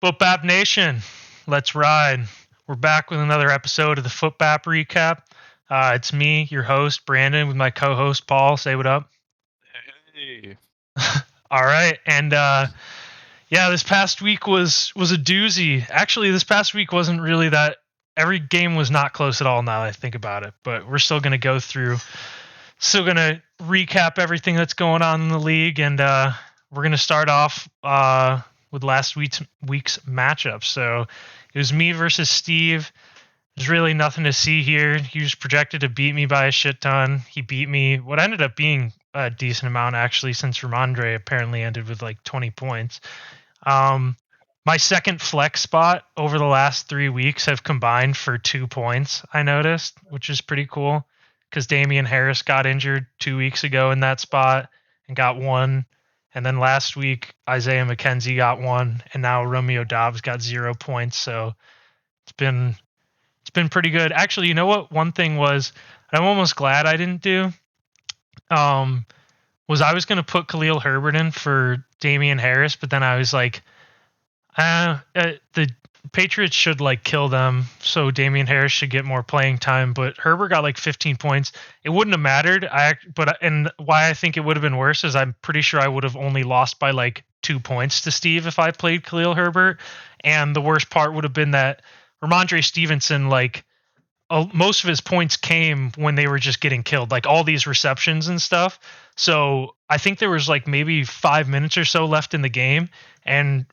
Footbap Nation, let's ride. We're back with another episode of the Footbap Recap. It's me, your host, Brandon, with my co-host, Paul. Say what up. Hey. All right. And this past week was a doozy. Actually, this past week wasn't really that. Every game was not close at all now that I think about it. But we're still going to go through, still going to recap everything that's going on in the league. And we're going to start off with last week's matchup. So it was me versus Steve. There's really nothing to see here. He was projected to beat me by a shit ton. He beat me what ended up being a decent amount, actually, since Ramondre apparently ended with like 20 points. My second flex spot over the last 3 weeks have combined for 2 points, I noticed, which is pretty cool because Damian Harris got injured 2 weeks ago in that spot and got one. And then last week, Isaiah McKenzie got one, and now Romeo Dobbs got 0 points. So it's been pretty good. Actually, you know what? One thing was, I'm almost glad I didn't do. Was I was going to put Khalil Herbert in for Damian Harris, but then I was like, the Patriots should like kill them, so Damian Harris should get more playing time. But Herbert got like 15 points. It wouldn't have mattered. And why I think it would have been worse is I'm pretty sure I would have only lost by like 2 points to Steve if I played Khalil Herbert. And the worst part would have been that Ramondre Stevenson, like, most of his points came when they were just getting killed, like all these receptions and stuff. So I think there was like maybe 5 minutes or so left in the game, and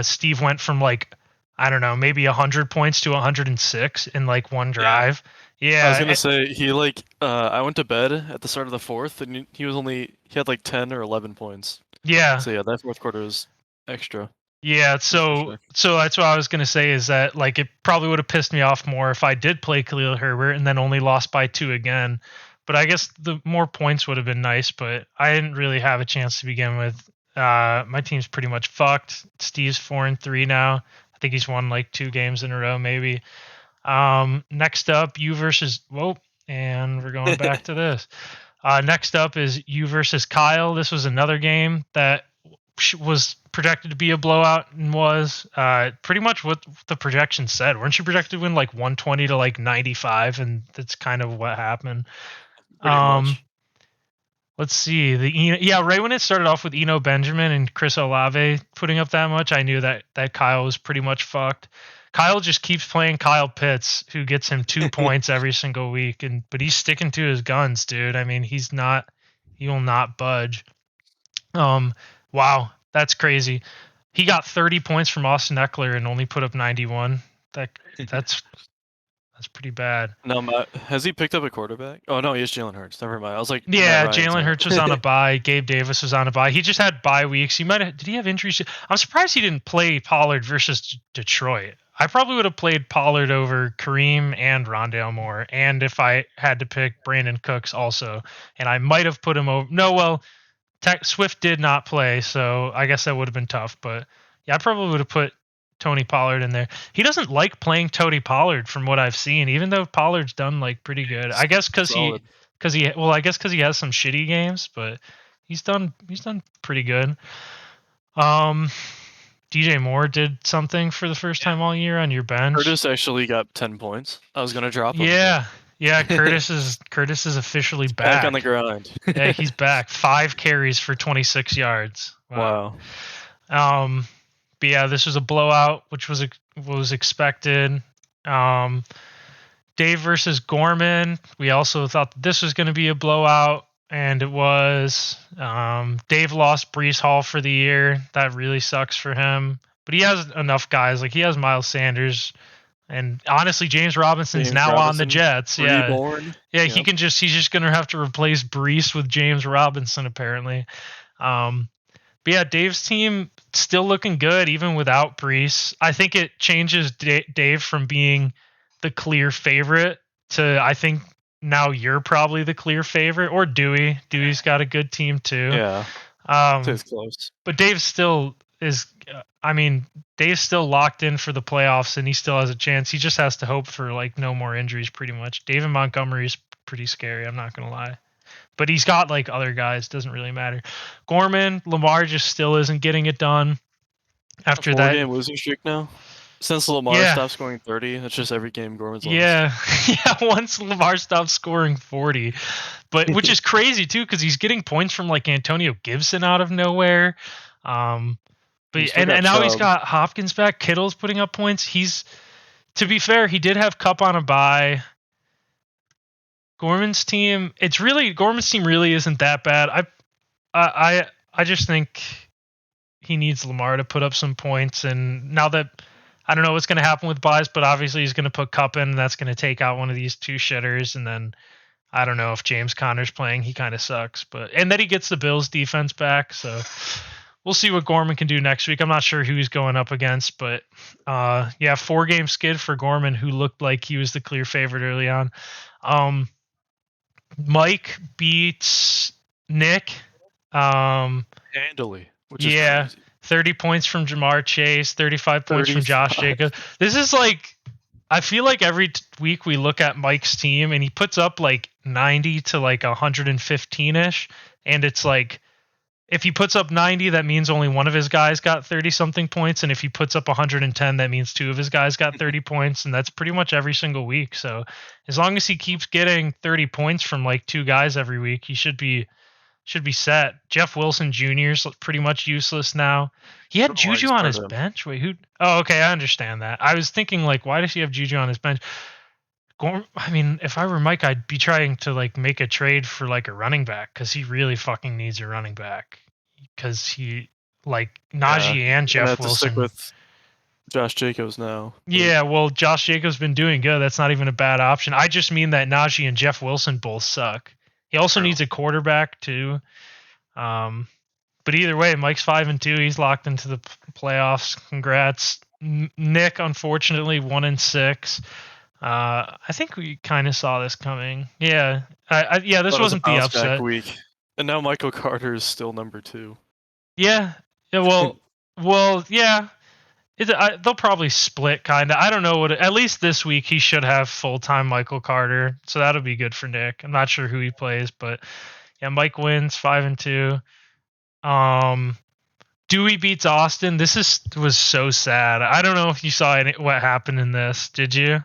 Steve went from like, I don't know, maybe 100 points to 106 in like one Yeah. drive. I was Yeah, gonna say I went to bed at the start of the fourth and he had like 10 or 11 points. yeah. So yeah, that fourth quarter was extra. Yeah, That's for so sure. that's what I was gonna say is that like it probably would have pissed me off more if I did play Khalil Herbert and then only lost by 2 again. But I guess the more points would have been nice, but I didn't really have a chance to begin with. My team's pretty much fucked. Steve's 4-3 now. I think he's won like 2 games in a row, maybe. Next up, you versus and we're going back to this. Next up is you versus Kyle. This was another game that was projected to be a blowout and was pretty much what the projection said. Weren't you projected to win like 120 to like 95, and that's kind of what happened. Pretty much. Let's see. Right when it started off with Eno Benjamin and Chris Olave putting up that much, I knew that Kyle was pretty much fucked. Kyle just keeps playing Kyle Pitts, who gets him 2 points every single week, but he's sticking to his guns, dude. I mean, he will not budge. Wow, that's crazy. He got 30 points from Austin Eckler and only put up 91. That's pretty bad. Now, has he picked up a quarterback? Oh no, he is Jalen Hurts. Never mind. I was like, Yeah, Matt Ryan's Jalen out. Hurts was on a bye. Gabe Davis was on a bye. He just had bye weeks. Did he have injuries? I'm surprised he didn't play Pollard versus Detroit. I probably would have played Pollard over Kareem and Rondale Moore, and if I had to pick Brandon Cooks also, and I might have put him over. No, well, Swift did not play, so I guess that would have been tough. But yeah, I probably would have put Tony Pollard in there. He doesn't like playing Tony Pollard from what I've seen, even though Pollard's done like pretty good. I guess because Solid. he has some shitty games, but he's done pretty good. DJ Moore did something for the first time all year on your bench. Curtis actually got 10 points. I was gonna drop him. Yeah, Curtis is officially back. Back on the grind. Yeah, he's back. 5 carries for 26 yards. Wow. But yeah, this was a blowout, which was expected. Dave versus Gorman. We also thought that this was going to be a blowout, and it was. Dave lost Brees Hall for the year. That really sucks for him. But he has enough guys. Like he has Miles Sanders, and honestly, James Robinson's on the Jets. Reborn. Yeah, yep. He's just going to have to replace Brees with James Robinson apparently. But yeah, Dave's team still looking good even without Brees. I think it changes Dave from being the clear favorite to, I think now you're probably the clear favorite, or Dewey. Dewey's got a good team too. Yeah. It's close. But Dave still is. Dave's still locked in for the playoffs, and he still has a chance. He just has to hope for like no more injuries, pretty much. David Montgomery's pretty scary. I'm not gonna lie. But he's got like other guys. Doesn't really matter. Gorman, Lamar just still isn't getting it done. A after that. four-game losing streak now. Since Lamar Yeah, stopped scoring 30, it's just every game Gorman's lost. yeah, yeah. Once Lamar stopped scoring 40, but which is crazy too because he's getting points from like Antonio Gibson out of nowhere. Um, but You still and got now he's Chubb. got Hopkins back. Kittle's putting up points. He's, to be fair, he did have Cup on a bye. Gorman's team really isn't that bad. I just think he needs Lamar to put up some points, and now that I don't know what's going to happen with buys, but obviously he's going to put Cup in, and that's going to take out one of these two shitters, and then I don't know if James Conner's playing, he kind of sucks, but and then he gets the Bills defense back, so we'll see what Gorman can do next week. I'm not sure who he's going up against, but yeah, 4-game skid for Gorman, who looked like he was the clear favorite early on. Mike beats Nick. Handily, which is Yeah, crazy. 30 points from Jamar Chase, 35 points from Josh 35. Jacobs. This is like, I feel like every week we look at Mike's team and he puts up like 90 to like 115 ish. And it's like, if he puts up 90, that means only one of his guys got 30 something points. And if he puts up 110, that means two of his guys got 30 points. And that's pretty much every single week. So as long as he keeps getting 30 points from like two guys every week, he should be set. Jeff Wilson Jr. is pretty much useless now. He had I don't know why Juju you on started his him. bench. Wait, who? Oh, okay, I understand that. I was thinking like, why does he have Juju on his bench? I mean, if I were Mike, I'd be trying to like make a trade for like a running back because he really fucking needs a running back because he like Yeah, Najee and gonna Jeff have to stick Wilson. with Josh Jacobs now. But Yeah, well, Josh Jacobs been doing good. That's not even a bad option. I just mean that Najee and Jeff Wilson both suck. He also true. needs a quarterback too. Um, But either way, Mike's 5-2. He's locked into the playoffs. Congrats, Nick. Unfortunately, 1-6. I think we kind of saw this coming. Yeah, yeah. This Thought it was a wasn't the bounce back upset. week, and now Michael Carter is still number 2. Yeah, yeah. Well, yeah. They'll probably split, kind of. I don't know what. At least this week, he should have full time Michael Carter, so that'll be good for Nick. I'm not sure who he plays, but yeah, Mike wins 5-2. Dewey beats Austin. Was so sad. I don't know if you saw what happened in this. Did you?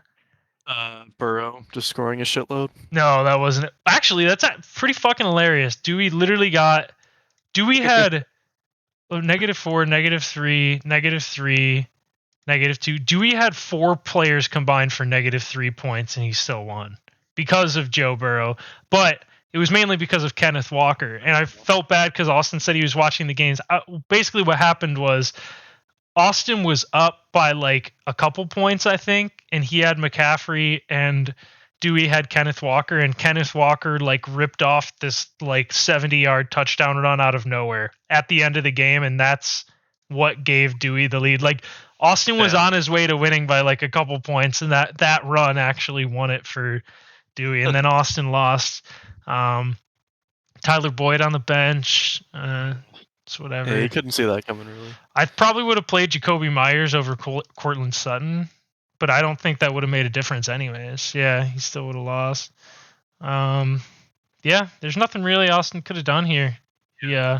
Burrow just scoring a shitload. No, that wasn't it. Actually, that's pretty fucking hilarious. Dewey had -4, -3, -3, -2. Dewey had 4 players combined for -3 points, and he still won because of Joe Burrow. But it was mainly because of Kenneth Walker, and I felt bad because Austin said he was watching the games. Basically, what happened was Austin was up by like a couple points, I think, and he had McCaffrey and Dewey had Kenneth Walker, and Kenneth Walker like ripped off this like 70-yard touchdown run out of nowhere at the end of the game, and that's what gave Dewey the lead. Like Austin was on his way to winning by like a couple points, and that run actually won it for Dewey, and then Austin lost. Tyler Boyd on the bench. It's whatever. Yeah, you couldn't see that coming, really. I probably would have played Jacoby Myers over Cortland Sutton, but I don't think that would have made a difference anyways. Yeah, he still would have lost. Yeah, there's nothing really Austin could have done here. Yeah.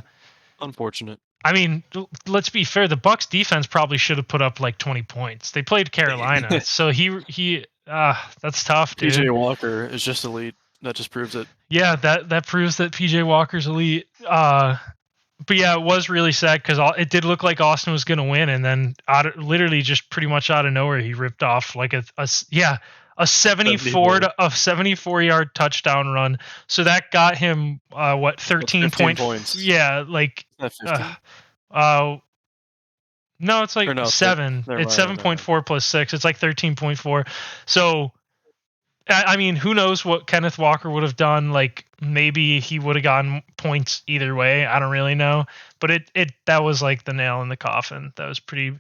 Unfortunate. I mean, let's be fair. The Bucks defense probably should have put up like 20 points. They played Carolina, so that's tough, dude. PJ Walker is just elite. That just proves it. Yeah, that proves that PJ Walker's elite. But yeah, it was really sad because it did look like Austin was going to win, and then literally just pretty much out of nowhere, he ripped off like a 74-yard touchdown run. So that got him 13 points. Yeah, like no, it's like 7. It's 7.4 plus 6. It's like 13.4. So I mean, who knows what Kenneth Walker would have done? Like maybe he would have gotten points either way. I don't really know, but that was like the nail in the coffin. That was pretty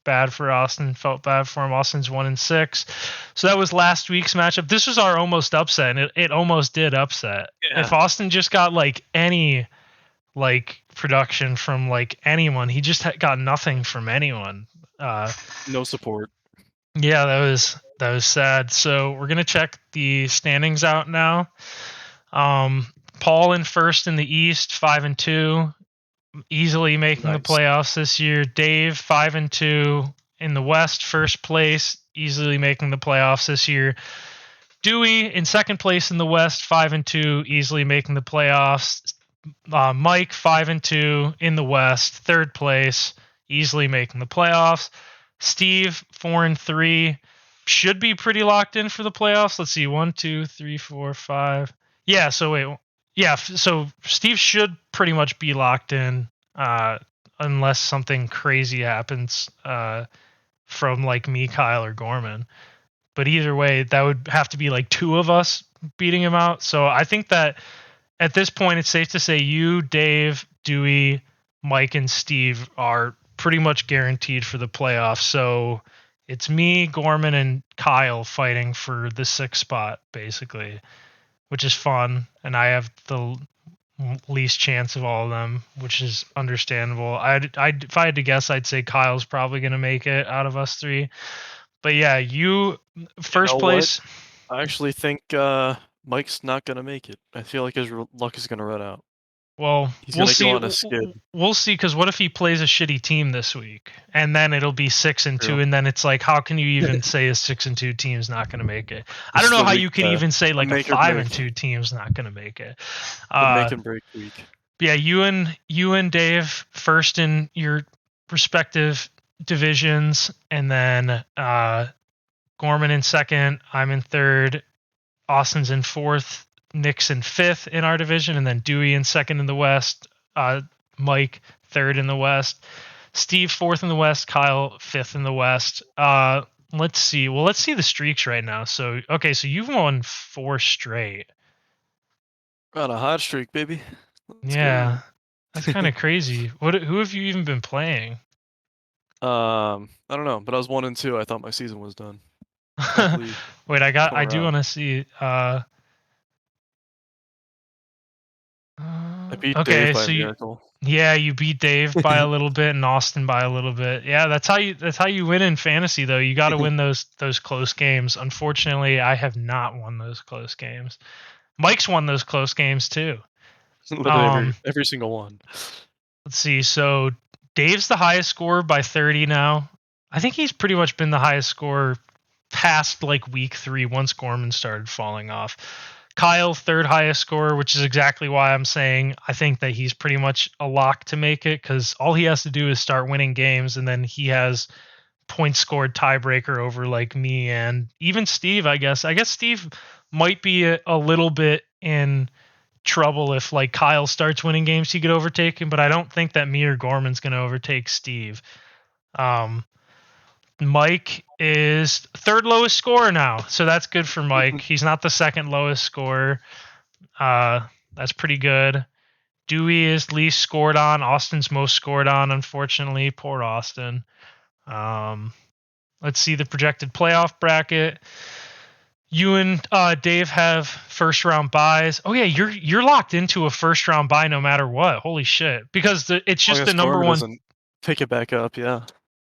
bad for Austin. Felt bad for him. Austin's 1-6. So that was last week's matchup. This was our almost upset, and it almost did upset. Yeah. If Austin just got like any like production from like anyone, he just got nothing from anyone. No support. Yeah, that was sad. So we're gonna check the standings out now. Paul in first in the East, 5-2. easily making the Nice. playoffs this year. Dave 5-2 in the West, first place, easily making the playoffs this year. Dewey in second place in the West, 5-2, easily making the playoffs. Mike 5-2 in the West, third place, easily making the playoffs. Steve 4-3, should be pretty locked in for the playoffs. Let's see, 1, 2, 3, 4, 5. Yeah, so wait, yeah, so Steve should pretty much be locked in, unless something crazy happens from like me, Kyle, or Gorman. But either way, that would have to be like two of us beating him out. So I think that at this point, it's safe to say you, Dave, Dewey, Mike, and Steve are pretty much guaranteed for the playoffs. So it's me, Gorman, and Kyle fighting for the sixth spot, basically, which is fun. And I have the least chance of all of them, which is understandable. If I had to guess, I'd say Kyle's probably going to make it out of us three. But yeah, you You know first what? place. I actually think Mike's not gonna make it. I feel like his luck is gonna run out. Well, He's we'll gonna go see. on a skid. We'll see. Because what if he plays a shitty team this week, and then it'll be 6-2, True. and then it's like, how can you even say a 6-2 team's not going to make it? I This don't is know the how week, you can even say the like a make or five break, and two team's not going to make it. the make and break week. Yeah, you and Dave first in your respective divisions, and then Gorman in second. I'm in third. Austin's in fourth, Nick's in fifth in our division, and then Dewey in second in the West, Mike third in the West, Steve fourth in the West, Kyle fifth in the West. Let's see. Well, let's see the streaks right now. So okay, so you've won 4 straight. On a hot streak, baby. Let's Yeah, go. that's kind of crazy. Who have you even been playing? I don't know, but I was 1-2. I thought my season was done. Hopefully, Wait, come I do around. want to see. I beat Dave Okay, by a so miracle. yeah, you beat Dave by a little bit and Austin by a little bit. Yeah, that's how you win in fantasy though. You got to win those close games. Unfortunately, I have not won those close games. Mike's won those close games too. Literally Um, every single one. let's see. So Dave's the highest scorer by 30 now. I think he's pretty much been the highest scorer past like week 3 once Gorman started falling off. Kyle, third highest scorer, which is exactly why I'm saying I think that he's pretty much a lock to make it because all he has to do is start winning games, and then he has points scored tiebreaker over like me and even Steve. I guess Steve might be a little bit in trouble if like Kyle starts winning games. He could overtake him, but I don't think that me or Gorman's going to overtake Steve. Um, Mike is third lowest scorer now, so that's good for Mike. He's not the second lowest scorer. Uh, that's pretty good. Dewey is least scored on. Austin's most scored on, unfortunately. Poor Austin. Um, let's see the projected playoff bracket. You and Dave have first round buys. Oh yeah, you're locked into a first round buy no matter what. Holy shit! Because it's As long just the as number Gorman one. doesn't pick it back up, yeah.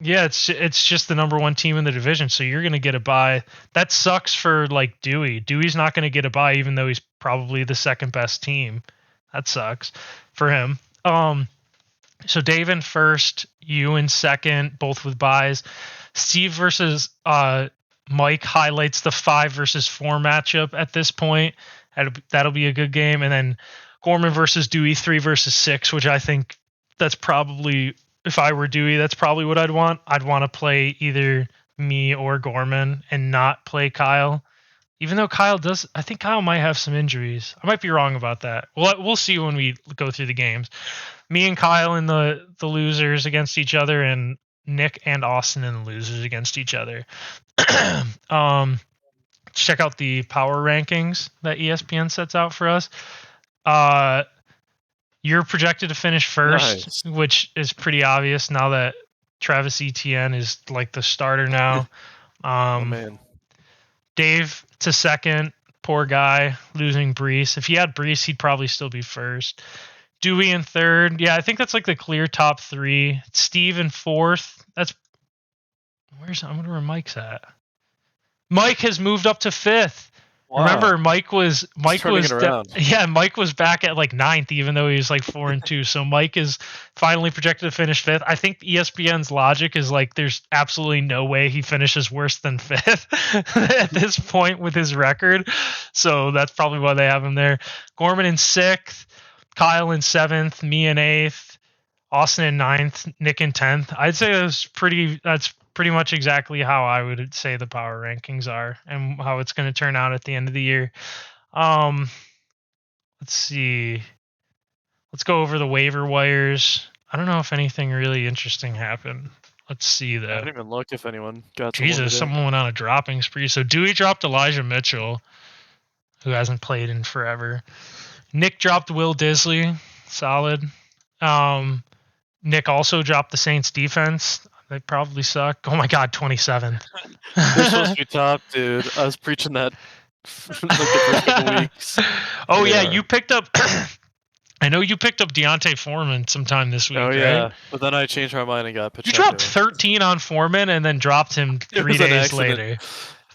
Yeah, it's just the number one team in the division, so you're gonna get a bye. That sucks for like Dewey. Dewey's not gonna get a bye, even though he's probably the second best team. That sucks for him. So Dave in first, you in second, both with buys. Steve versus Mike highlights the 5 versus 4 matchup at this point. That'll be a good game, and then Gorman versus Dewey 3 versus 6, which I think that's probably, if I were Dewey, that's probably what I'd want. I'd want to play either me or Gorman and not play Kyle. Even though Kyle does, I think Kyle might have some injuries. I might be wrong about that. We'll see when we go through the games. Me and Kyle in the losers against each other, and Nick and Austin in the losers against each other. Check out the power rankings that ESPN sets out for us. You're projected to finish first, Nice. which is pretty obvious now that Travis Etienne is like the starter now. Oh man. Dave to second. Poor guy losing Brees. If he had Brees, he'd probably still be first. Dewey in third. Yeah, I think that's like the clear top 3. Steve in fourth. I wonder where Mike's at. Mike has moved up to fifth. Wow. Mike was turning it around. Mike was back at like 9th, even though he was like 4-2. So Mike is finally projected to finish 5th. I think ESPN's logic is like there's absolutely no way he finishes worse than 5th at this point with his record. So that's probably why they have him there. Gorman in 6th, Kyle in 7th, me in 8th, Austin in 9th, Nick in 10th. I'd say that's pretty much exactly how I would say the power rankings are and how it's going to turn out at the end of the year. Let's see. Let's go over the waiver wires. I don't know if anything really interesting happened. Let's see I though. didn't even look if anyone got Jesus, someone went on a dropping spree. So Dewey dropped Elijah Mitchell, who hasn't played in forever. Nick dropped Will Disley, solid. Nick also dropped the Saints defense. They probably suck. Oh my god, 27th. They're supposed to be top, dude. I was preaching that like the first couple weeks. Oh yeah, you picked up. I know you picked up Deontay Foreman sometime this week, yeah, right? but then I changed my mind and got Pacheco. You dropped 13 on Foreman and then dropped him 3 days later.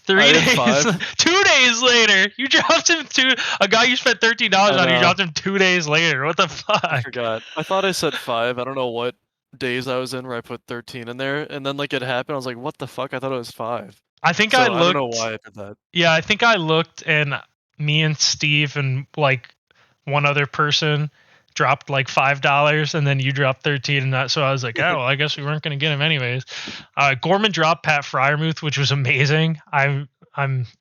3 days, 2 days later, you dropped him to a guy you spent $13 on. You dropped him 2 days later. What the fuck? I forgot. I thought I said 5. I don't know what days I was in where I put 13 in there, and then like it happened. I was like, what the fuck? I thought it was 5. I think I looked. I don't know why I did that. Yeah, I think I looked, and me and Steve and like one other person dropped like $5, and then you dropped 13, and that. So I was like, oh, well, I guess we weren't going to get him anyways. Gorman dropped Pat Fryermuth, which was amazing. I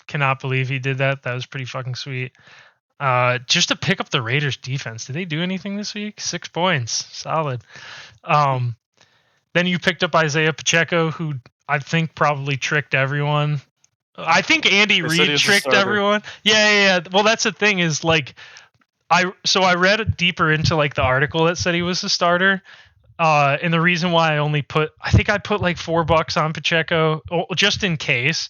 cannot believe he did that. That was pretty fucking sweet. Just to pick up the Raiders defense. Did they do anything this week? 6 points, solid. Then you picked up Isaiah Pacheco, who I think probably tricked everyone. I think Andy Reid tricked everyone. Yeah. Well, that's the thing is like, I read deeper into like the article that said he was the starter. And the reason why I put like $4 on Pacheco just in case.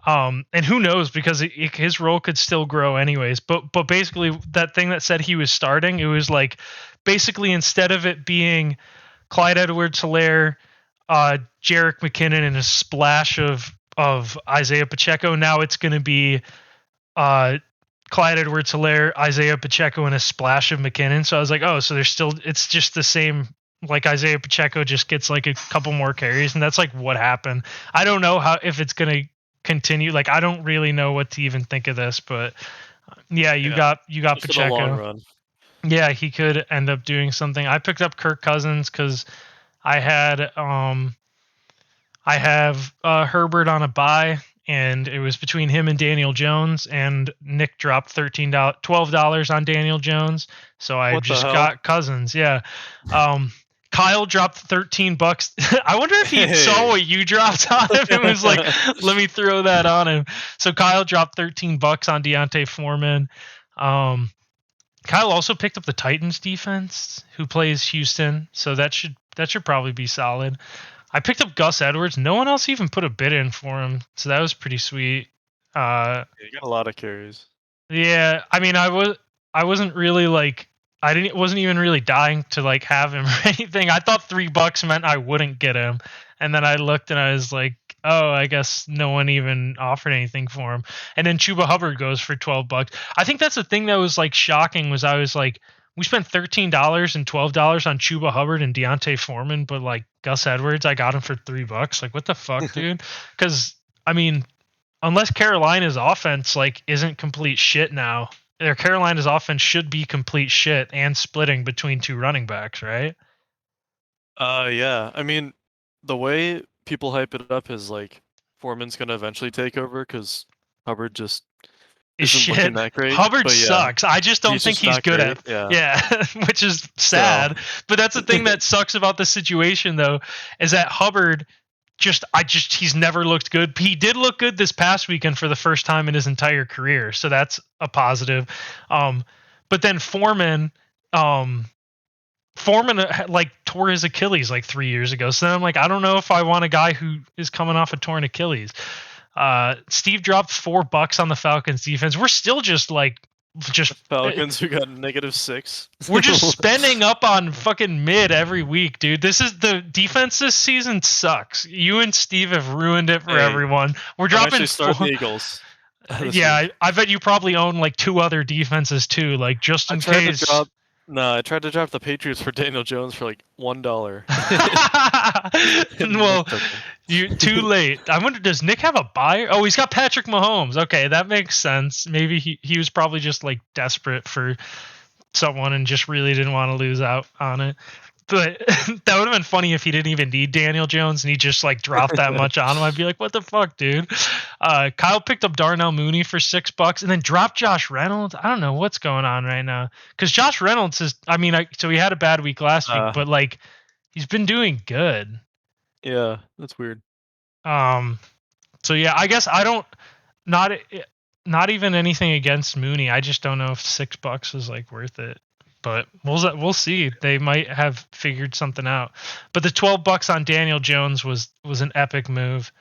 And who knows, because his role could still grow anyways. But basically that thing that said he was starting, it was like basically instead of it being Clyde Edwards-Helaire, Jerick McKinnon, and a splash of Isaiah Pacheco, now it's going to be Clyde Edwards-Helaire, Isaiah Pacheco, and a splash of McKinnon. So I was like, oh, so it's just the same. Like Isaiah Pacheco just gets like a couple more carries, and that's like what happened. I don't know if it's going to continue. Like I don't really know what to even think of this, but yeah, you got Pacheco. Yeah, he could end up doing something. I picked up Kirk Cousins because I have Herbert on a bye, and it was between him and Daniel Jones, and Nick dropped $12 on Daniel Jones, so I just got Cousins. Yeah. Kyle dropped $13. I wonder if he saw what you dropped on him and was like, let me throw that on him. So Kyle dropped $13 on Deontay Foreman. Kyle also picked up the Titans defense, who plays Houston, so that should probably be solid. I picked up Gus Edwards. No one else even put a bid in for him, so that was pretty sweet. You got a lot of carries. Yeah, I mean, I wasn't really like wasn't even really dying to like have him or anything. I thought $3 meant I wouldn't get him, and then I looked and I was like, oh, I guess no one even offered anything for him. And then Chuba Hubbard goes for $12. I think that's the thing that was like shocking was I was like, we spent $13 and $12 on Chuba Hubbard and Deontay Foreman, but like Gus Edwards, I got him for $3. Like, what the fuck, dude? Because I mean, unless Carolina's offense like isn't complete shit now, Carolina's offense should be complete shit and splitting between 2 running backs, right? Yeah. I mean, the way people hype it up is like Foreman's gonna eventually take over because Hubbard just isn't looking that great. Hubbard sucks. I just don't think he's good at. Yeah, which is sad. But that's the thing that sucks about the situation, though, is that Hubbard he's never looked good. He did look good this past weekend for the first time in his entire career, so that's a positive. But then Foreman like tore his Achilles like 3 years ago. So then I'm like, I don't know if I want a guy who is coming off a torn Achilles. Steve dropped $4 on the Falcons defense. We're still just Falcons who got -6. We're just spending up on fucking mid every week, dude. This is the defense this season sucks. You and Steve have ruined it for everyone. We're dropping the Eagles. Yeah, I bet you probably own like 2 other defenses too, like just in case. I tried to drop the Patriots for Daniel Jones for like $1. Well, you too late. I wonder, does Nick have a buyer? Oh, he's got Patrick Mahomes. Okay, that makes sense. Maybe he was probably just like desperate for someone and just really didn't want to lose out on it. But that would have been funny if he didn't even need Daniel Jones and he just like dropped that much on him. I'd be like, what the fuck, dude? Kyle picked up Darnell Mooney for $6 and then dropped Josh Reynolds. I don't know what's going on right now. Because Josh Reynolds is, so he had a bad week last week, but like he's been doing good. Yeah, that's weird. So yeah, I guess I don't, not even anything against Mooney. I just don't know if $6 is like worth it. But we'll see. They might have figured something out. But the $12 on Daniel Jones was an epic move.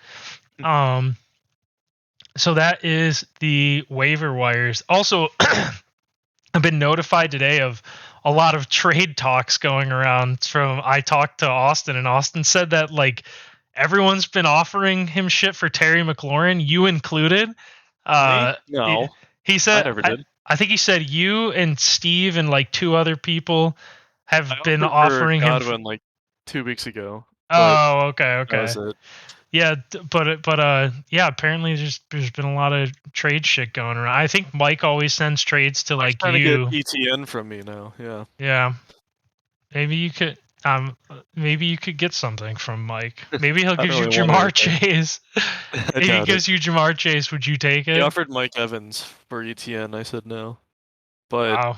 So that is the waiver wires. Also, I've been notified today of a lot of trade talks going around. I talked to Austin, and Austin said that like everyone's been offering him shit for Terry McLaurin, you included. Me? No. He said I never did. I think he said you and Steve and like 2 other people have been offering him Godwin like 2 weeks ago. Oh, okay. That was it. Yeah, but yeah, apparently there's been a lot of trade shit going around. I think Mike always sends trades to like trying you. To get ETN from me now. Yeah. Yeah. Maybe you could get something from Mike. Maybe he'll give you Jamar Chase. If he gives you Jamar Chase, would you take it? He offered Mike Evans for ETN. I said no. But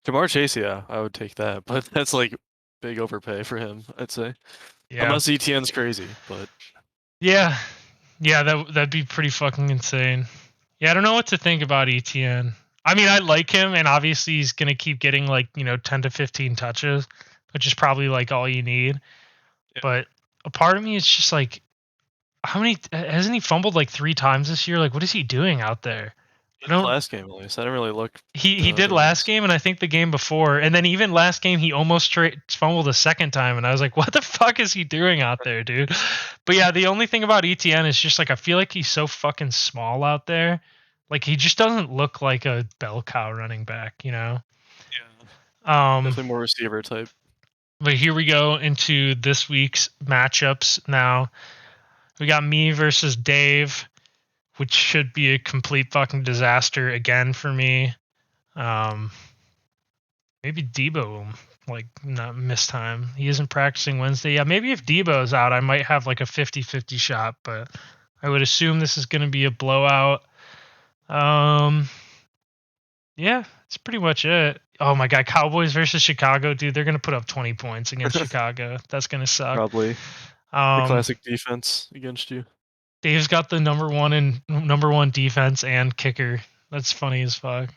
Jamar Chase, yeah, I would take that. But that's like big overpay for him, I'd say. Yeah. Unless ETN's crazy, but yeah, that'd be pretty fucking insane. Yeah, I don't know what to think about ETN. I mean, I like him, and obviously he's gonna keep getting like 10 to 15 touches, which is probably like all you need. Yeah. But a part of me is just like, how many hasn't he fumbled like 3 times this year? Like, what is he doing out there? Last game at least. I didn't really look. He did last game, and I think the game before, and then even last game he almost fumbled a second time, and I was like, what the fuck is he doing out there, dude? But yeah, the only thing about ETN is just like I feel like he's so fucking small out there. Like he just doesn't look like a bell cow running back, Yeah. Definitely more receiver type. But here we go into this week's matchups now. We got me versus Dave, which should be a complete fucking disaster again for me. Maybe Debo will like not miss time. He isn't practicing Wednesday. Yeah, maybe if Debo's out, I might have like a 50-50 shot, but I would assume this is going to be a blowout. Yeah, that's pretty much it. Oh my god, Cowboys versus Chicago, dude, they're going to put up 20 points against Chicago. That's going to suck. Probably. The classic defense against you. Dave's got the number one defense and kicker. That's funny as fuck.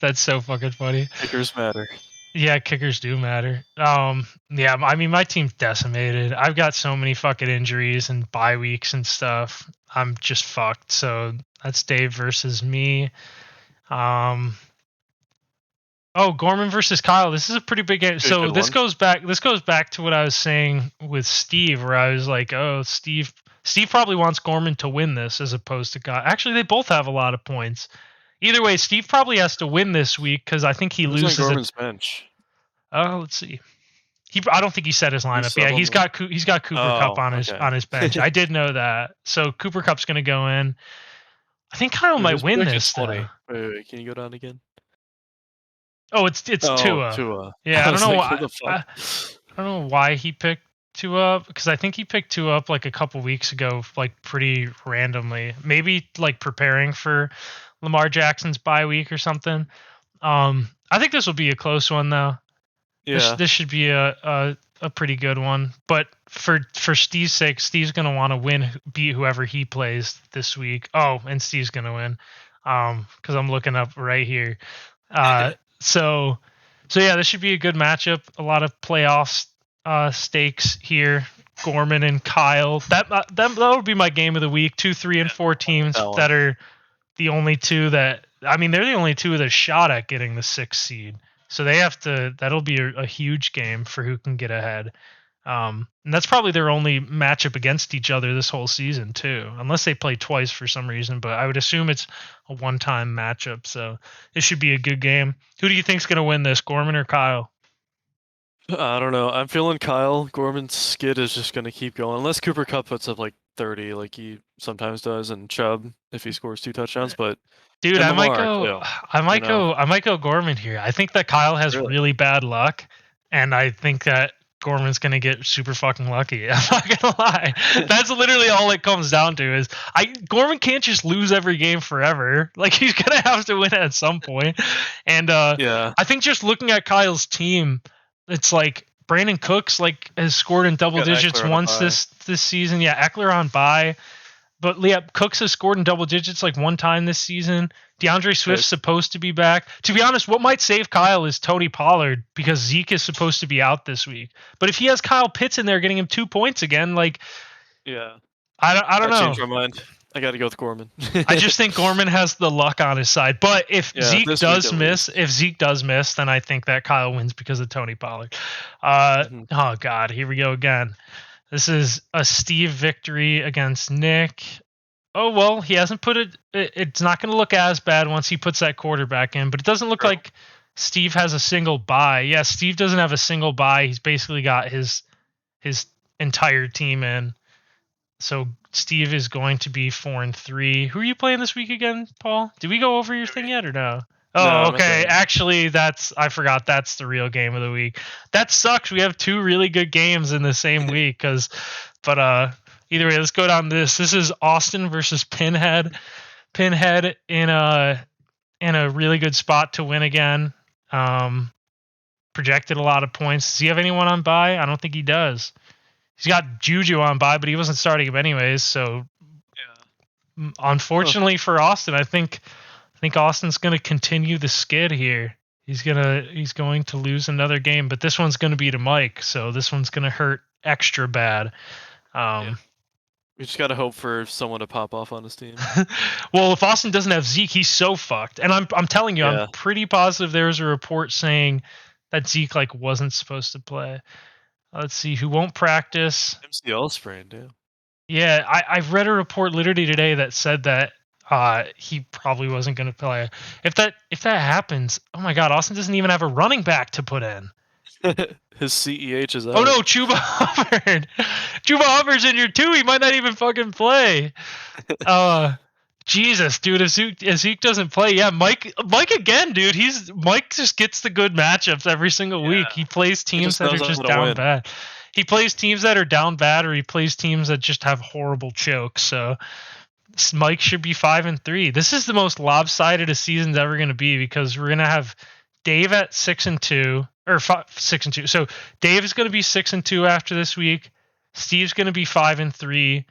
That's so fucking funny. Kickers matter. Yeah, kickers do matter. Yeah, I mean my team's decimated. I've got so many fucking injuries and bye weeks and stuff. I'm just fucked. So that's Dave versus me. Oh, Gorman versus Kyle. This is a pretty big game. So this goes back to what I was saying with Steve, where I was like, oh, Steve probably wants Gorman to win this as opposed to Kyle. Actually, they both have a lot of points. Either way, Steve probably has to win this week because I think he loses. Gorman's bench. Oh, let's see. I don't think he set his lineup. Yeah, he's got Cooper Kupp on his bench. I did know that. So Cooper Kupp's gonna go in. I think Kyle might win this. Wait, can you go down again? Oh, it's Tua. Yeah, I don't know why. I don't know why he picked Tua because I think he picked Tua up like a couple weeks ago, like pretty randomly. Maybe like preparing for Lamar Jackson's bye week or something. I think this will be a close one though. Yeah, this should be a pretty good one. But for Steve's sake, Steve's gonna want to beat whoever he plays this week. Oh, and Steve's gonna win. Because I'm looking up right here. So yeah, this should be a good matchup. A lot of playoffs stakes here. Gorman and Kyle. That would be my game of the week. 2, 3, and 4 teams that are the only two that. I mean, they're the only two that shot at getting the 6th seed. So they have to. That'll be a huge game for who can get ahead. And that's probably their only matchup against each other this whole season too, unless they play twice for some reason. But I would assume it's a one-time matchup, so it should be a good game. Who do you think's going to win this, Gorman or Kyle? I don't know. I'm feeling Kyle. Gorman's skid is just gonna keep going unless Cooper Kupp puts up like 30, like he sometimes does, and Chubb if he scores 2 touchdowns. But Dude, and I might Lamar go. too. I might go Gorman here. I think that Kyle has Really? really bad luck, and I think that Gorman's gonna get super fucking lucky. I'm not gonna lie. That's literally all it comes down to. Is Gorman can't just lose every game forever. Like he's gonna have to win at some point. And Yeah. I think just looking at Kyle's team, it's like Brandon Cooks like has scored in double digits once this season. Yeah, Eckler on bye. But yeah, Cooks has scored in double digits like one time this season. DeAndre Swift's supposed to be back. To be honest, what might save Kyle is Tony Pollard because Zeke is supposed to be out this week. But if he has Kyle Pitts in there getting him 2 points again, like Yeah. I don't know. Changed my mind. I got to go with Gorman. I just think Gorman has the luck on his side. But if Zeke does miss, then I think that Kyle wins because of Tony Pollard. Oh God, here we go again. This is a Steve victory against Nick. Oh, well, he hasn't put it. It's not going to look as bad once he puts that quarterback in, but it doesn't look like Steve has a single bye. Yeah, Steve doesn't have a single bye. He's basically got his entire team in. So Steve is going to be 4-3. Who are you playing this week again, Paul? Did we go over your thing yet or no? Oh, okay. Actually, I forgot that's the real game of the week. That sucks. We have 2 really good games in the same week but either way, let's go down this. This is Austin versus Pinhead. Pinhead in a really good spot to win again. Projected a lot of points. Does he have anyone on bye? I don't think he does. He's got Juju on bye, but he wasn't starting him anyways. So, unfortunately for Austin, I think Austin's going to continue the skid here. He's going to lose another game, but this one's going to be to Mike, so this one's going to hurt extra bad. We just gotta hope for someone to pop off on his team. Well, if Austin doesn't have Zeke, he's so fucked. And I'm telling you, I'm pretty positive there was a report saying that Zeke like wasn't supposed to play. Let's see who won't practice. MCL sprained, yeah. Yeah, I've read a report literally today that said that he probably wasn't going to play. If that happens, oh my God, Austin doesn't even have a running back to put in. His CEH is out. Oh no, Chuba Hubbard. Chuba Hubbard's injured too. He might not even fucking play. Jesus, dude. If Zeke doesn't play, yeah, Mike again, dude. Mike just gets the good matchups every single week. He plays teams that are just down bad. He plays teams that are down bad, or he plays teams that just have horrible chokes. So Mike should be 5-3. This is the most lopsided a season's ever going to be because we're going to have Dave at 6-2 or 6-2. So Dave is going to be 6-2 after this week. Steve's going to be 5-3.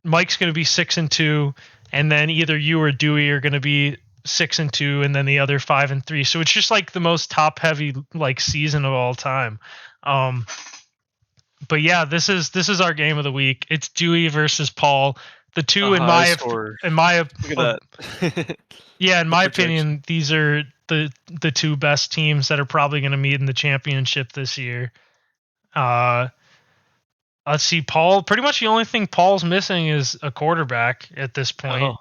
Mike's going to be 6-2, and then either you or Dewey are going to be 6-2, and then the other 5-3. So it's just like the most top-heavy like season of all time. But yeah, this is our game of the week. It's Dewey versus Paul. The two in my look at that. Yeah, in my opinion, these are the 2 best teams that are probably going to meet in the championship this year. Let's see, Paul. Pretty much the only thing Paul's missing is a quarterback at this point.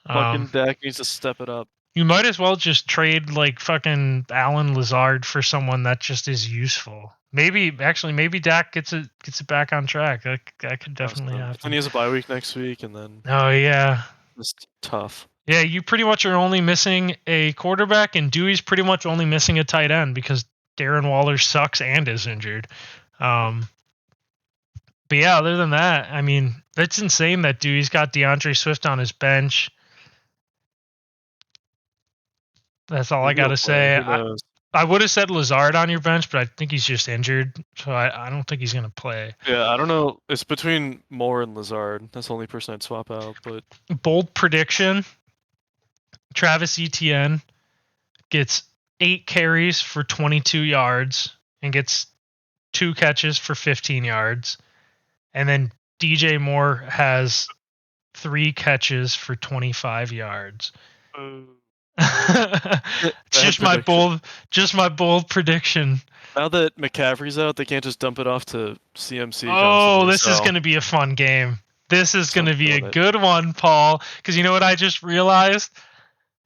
Fucking Dak needs to step it up. You might as well just trade like fucking Alan Lazard for someone that just is useful. Maybe Dak gets it back on track. That could definitely happen. And he has a bye week next week, and then oh yeah, it's tough. Yeah, you pretty much are only missing a quarterback, and Dewey's pretty much only missing a tight end because Darren Waller sucks and is injured. But yeah, other than that, I mean, it's insane that Dewey's got DeAndre Swift on his bench. That's all I got to say. I would have said Lazard on your bench, but I think he's just injured, so I don't think he's going to play. Yeah, I don't know. It's between Moore and Lazard. That's the only person I'd swap out. But bold prediction, Travis Etienne gets 8 carries for 22 yards and gets 2 catches for 15 yards. And then DJ Moore has 3 catches for 25 yards. It's just my bold prediction. Now that McCaffrey's out, they can't just dump it off to CMC Oh, constantly. this is So going to be a fun game. This is going I'm to be a feeling it. good one, Paul. Because you know what I just realized?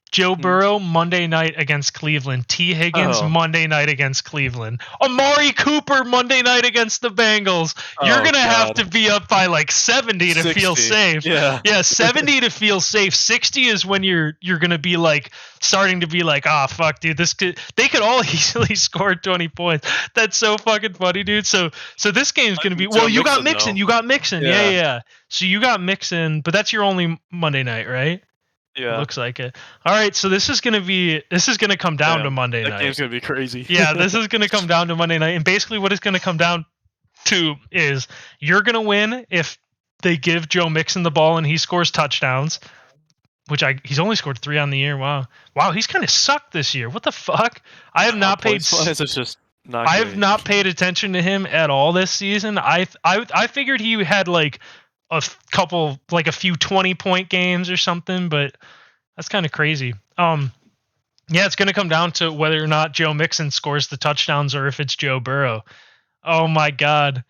Joe Hmm? Burrow Monday night against Cleveland. T. Higgins Oh, Monday night against Cleveland. Amari Cooper Monday night against the Bengals. You're oh going to have to God, be up by like 70 to feel 60. safe. Yeah. Yeah, 70 to feel safe. 60 is when you're going to be like starting to be like, "Ah, fuck, dude, they could all easily score 20 points." That's so fucking funny, dude. So this game's going to be well, Joe you got Mixon Mixon. though. You got Mixon. Yeah, yeah, Yeah. yeah. So you got Mixon, but that's your only Monday night, right? It Yeah. looks like it. All right, so this is gonna come down to Damn. Monday That night. game's gonna be crazy. Yeah, this is gonna come down to Monday night, and basically what it's gonna come down to is you're gonna win if they give Joe Mixon the ball and he scores touchdowns. He's only scored 3 on the year. Wow, he's kind of sucked this year. What the fuck? I have not paid. Points wise, it's just not I have great. not paid attention to him at all this season. I figured he had like couple, like a few 20-point games or something, but that's kind of crazy. Yeah, it's going to come down to whether or not Joe Mixon scores the touchdowns or if it's Joe Burrow. Oh my God.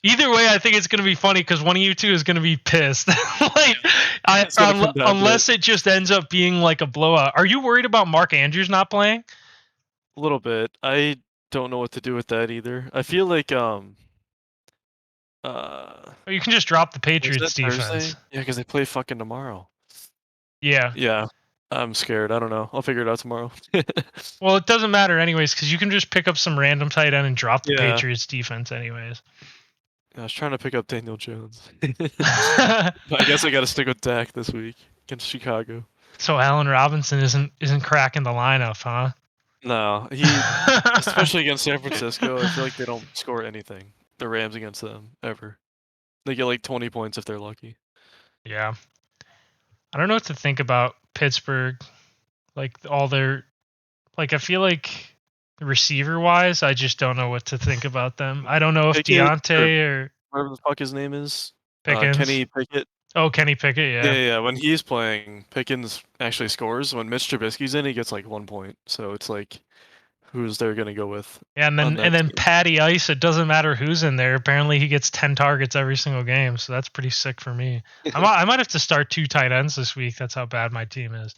Either way, I think it's going to be funny because one of you two is going to be pissed. Like, It's gonna come down to unless it just ends up being like a blowout. Are you worried about Mark Andrews not playing? a little bit. I don't know what to do with that either. I feel like Or you can just drop the is Patriots that defense. Thursday? Yeah, because they play fucking tomorrow. Yeah. Yeah. I'm scared. I don't know. I'll figure it out tomorrow. Well, it doesn't matter anyways because you can just pick up some random tight end and drop the Yeah. Patriots defense anyways. I was trying to pick up Daniel Jones. But I guess I got to stick with Dak this week against Chicago. So Allen Robinson isn't cracking the lineup, huh? No, especially against San Francisco, I feel like they don't score anything. The Rams against them ever. They get like 20 points if they're lucky. Yeah. I don't know what to think about Pittsburgh. Like all their I feel like receiver wise, I just don't know what to think about them. I don't know if Pickett or Deontay or whatever the fuck his name is, Pickens. Kenny Pickett. Oh, Kenny Pickett, Yeah, yeah. yeah, yeah. When he's playing, Pickens actually scores. When Mitch Trubisky's in, he gets like 1 point. So it's like, who's they're gonna go with Yeah, and on then that team? Patty Ice, it doesn't matter who's in there. Apparently he gets 10 targets every single game, so that's pretty sick for me. I might have to start 2 tight ends this week. That's how bad my team is.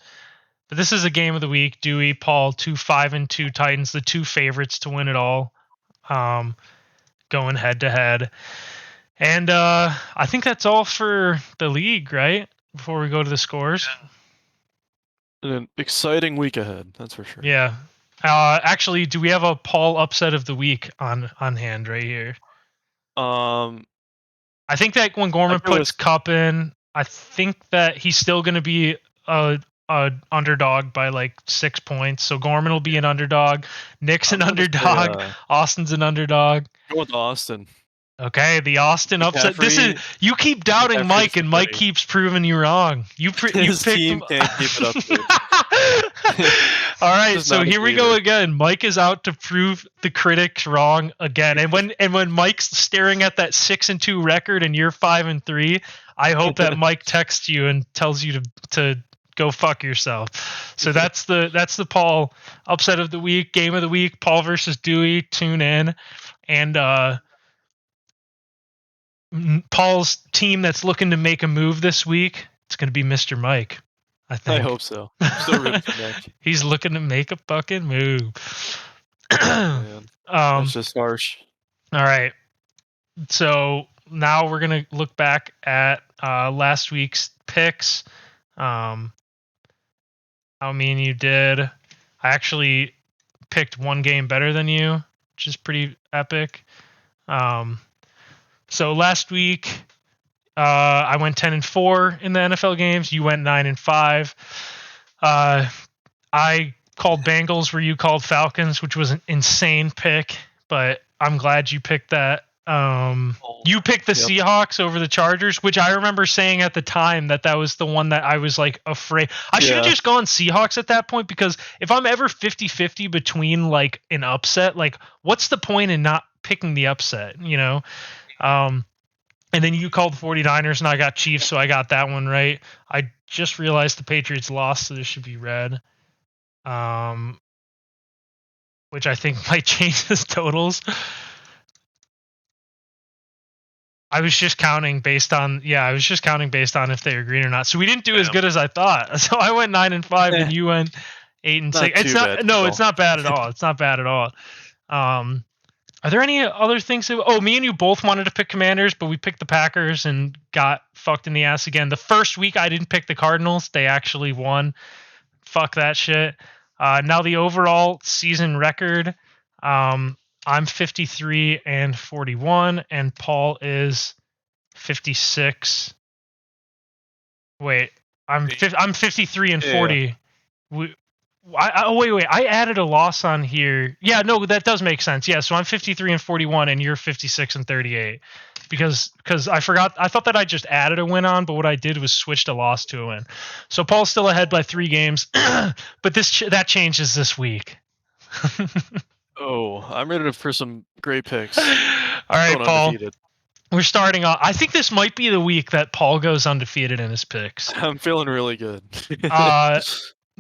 But this is a game of the week. Dewey, Paul, 2-5-2 Titans, the 2 favorites to win it all. Going head to head. And I think that's all for the league, right? Before we go to the scores. An exciting week ahead, that's for sure. Yeah. Actually, do we have a Paul upset of the week on hand right here? I think that when Gorman puts Cup in, I think that he's still going to be a underdog by like 6 points. So Gorman will be an underdog. Nick's an underdog. Austin's an underdog. Go with Austin. Okay, the Austin upset. This is you keep doubting Mike, and Mike keeps proving you wrong. His team can't keep it up. All right, so here we go again. Mike is out to prove the critics wrong again. And when Mike's staring at that 6-2 record and you're 5-3, I hope that Mike texts you and tells you to go fuck yourself. So that's the Paul upset of the week, game of the week. Paul versus Dewey. Tune in, and Paul's team that's looking to make a move this week, it's going to be Mr. Mike. I think. I hope so. So he's looking to make a fucking move. Man, that's just harsh. All right. So now we're going to look back at last week's picks. How me and you did. I actually picked one game better than you, which is pretty epic. So last week, I went 10-4 in the NFL games. You went 9-5. I called Bengals where you called Falcons, which was an insane pick, but I'm glad you picked that. You picked the Seahawks over the Chargers, which I remember saying at the time that was the one that I was like afraid. I should have just gone Seahawks at that point, because if I'm ever 50-50 between like an upset, like what's the point in not picking the upset, you know? And then you called 49ers and I got Chiefs, so I got that one right. I just realized the Patriots lost, so this should be red. which I think might change his totals. I was just counting based on if they were green or not. So we didn't do as good as I thought. So I went 9-5 and you went 8-6. It's not bad at all. It's not bad at all. Are there any other things? Me and you both wanted to pick Commanders, but we picked the Packers and got fucked in the ass again. The first week I didn't pick the Cardinals. They actually won. Fuck that shit. Now the overall season record, I'm 53-41, and Paul is 56. Wait, I'm 53-40. Yeah. Wait. I added a loss on here. Yeah, no, that does make sense. Yeah, so I'm 53-41, and you're 56-38. Because I forgot. I thought that I just added a win on, but what I did was switched a loss to a win. So Paul's still ahead by 3 games, but that changes this week. Oh, I'm ready for some great picks. All right, Paul. Undefeated. We're starting off. I think this might be the week that Paul goes undefeated in his picks. I'm feeling really good.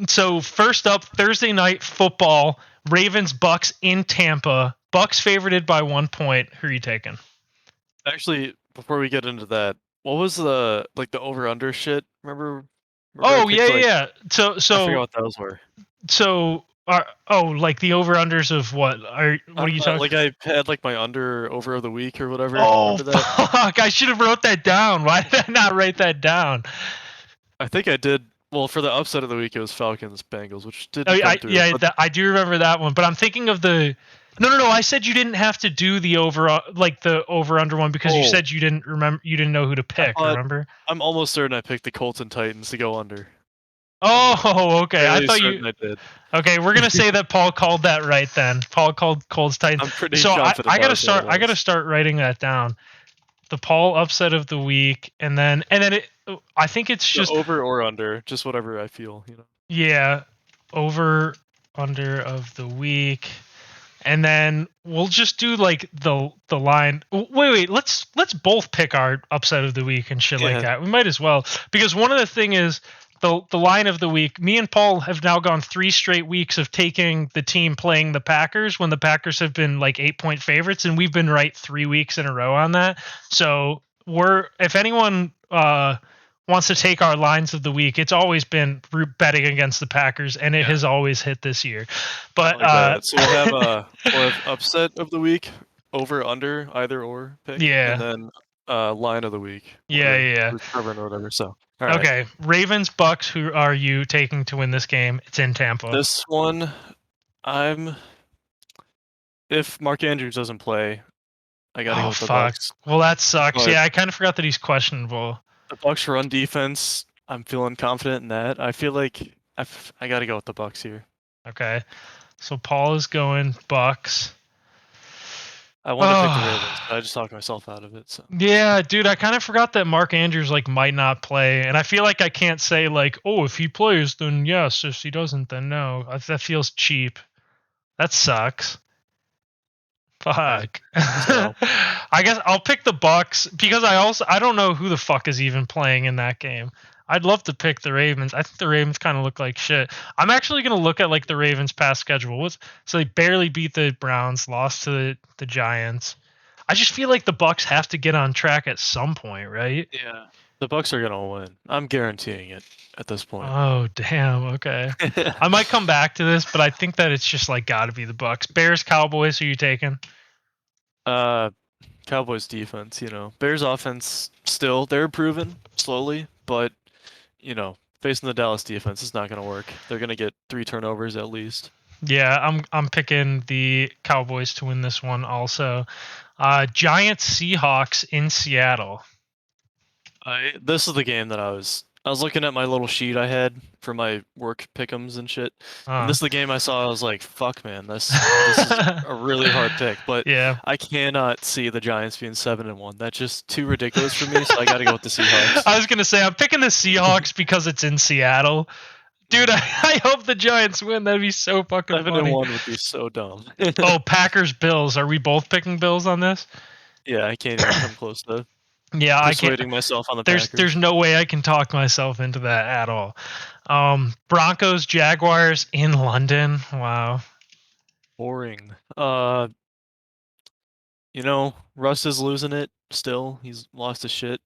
So first up, Thursday night football, Ravens Bucks in Tampa. Bucks favorited by 1 point. Who are you taking? Actually, before we get into that, what was the over under shit? Remember yeah. So I forgot what those were. So like the over unders of what? What are you talking? Like I had like my under over of the week or whatever. Oh fuck! I should have wrote that down. Why did I not write that down? I think I did. Well, for the upset of the week, it was Falcons Bengals, which didn't come through. Yeah, I do remember that one. But I'm thinking of the. No. I said you didn't have to do the over under one because you said you didn't remember. You didn't know who to pick. Remember? I'm almost certain I picked the Colts and Titans to go under. Oh, okay. I thought I did. Okay, we're gonna say that Paul called that right then. Paul called Colts Titans. I'm pretty confident. I gotta start writing that down. The Paul upset of the week, and then I think it's just over or under, just whatever I feel, Yeah, over under of the week, and then we'll just do like the line. Wait, let's both pick our upset of the week and shit like that. We might as well, because one of the thing is. The line of the week, me and Paul have now gone 3 straight weeks of taking the team playing the Packers when the Packers have been like 8-point favorites, and we've been right 3 weeks in a row on that. So if anyone wants to take our lines of the week, it's always been betting against the Packers, and it has always hit this year. But so we'll have upset of the week, over under either or pick, and then line of the week. Yeah. Or whatever. So. Okay, Ravens, Bucks, who are you taking to win this game? It's in Tampa. This one, if Mark Andrews doesn't play, I gotta go with the Bucks. Well, that sucks. But I kind of forgot that he's questionable. The Bucks run defense, I'm feeling confident in that. I feel like I gotta go with the Bucks here. Okay, so Paul is going Bucks. I want to pick the Ravens, but I just talked myself out of it. So. Yeah, dude, I kind of forgot that Mark Andrews might not play, and I feel like I can't say if he plays, then yes. If he doesn't, then no. That feels cheap. That sucks. Fuck. Right. So. I guess I'll pick the Bucks because I don't know who the fuck is even playing in that game. I'd love to pick the Ravens. I think the Ravens kind of look like shit. I'm actually going to look at the Ravens' past schedule. So they barely beat the Browns, lost to the Giants. I just feel like the Bucks have to get on track at some point, right? Yeah. The Bucks are going to win. I'm guaranteeing it at this point. Oh, damn. Okay. I might come back to this, but I think that it's just got to be the Bucks. Bears, Cowboys, who are you taking? Cowboys defense, Bears offense still, they're improving slowly, but facing the Dallas defense is not going to work. They're going to get 3 turnovers at least. Yeah, I'm picking the Cowboys to win this one also. Giants Seahawks in Seattle. This is the game that I was looking at my little sheet I had for my work pick'ems and shit. And this is the game I saw. I was like, "Fuck, man, this is a really hard pick." But I cannot see the Giants being 7-1. That's just too ridiculous for me. So I got to go with the Seahawks. I was gonna say I'm picking the Seahawks because it's in Seattle. Dude, I hope the Giants win. That'd be so fucking funny. 7-1 would be so dumb. Packers Bills. Are we both picking Bills on this? Yeah, I can't even come close to. Yeah, persuading myself on the Packers. There's no way I can talk myself into that at all. Broncos Jaguars in London. Wow. Boring. Russ is losing it still. He's lost his shit.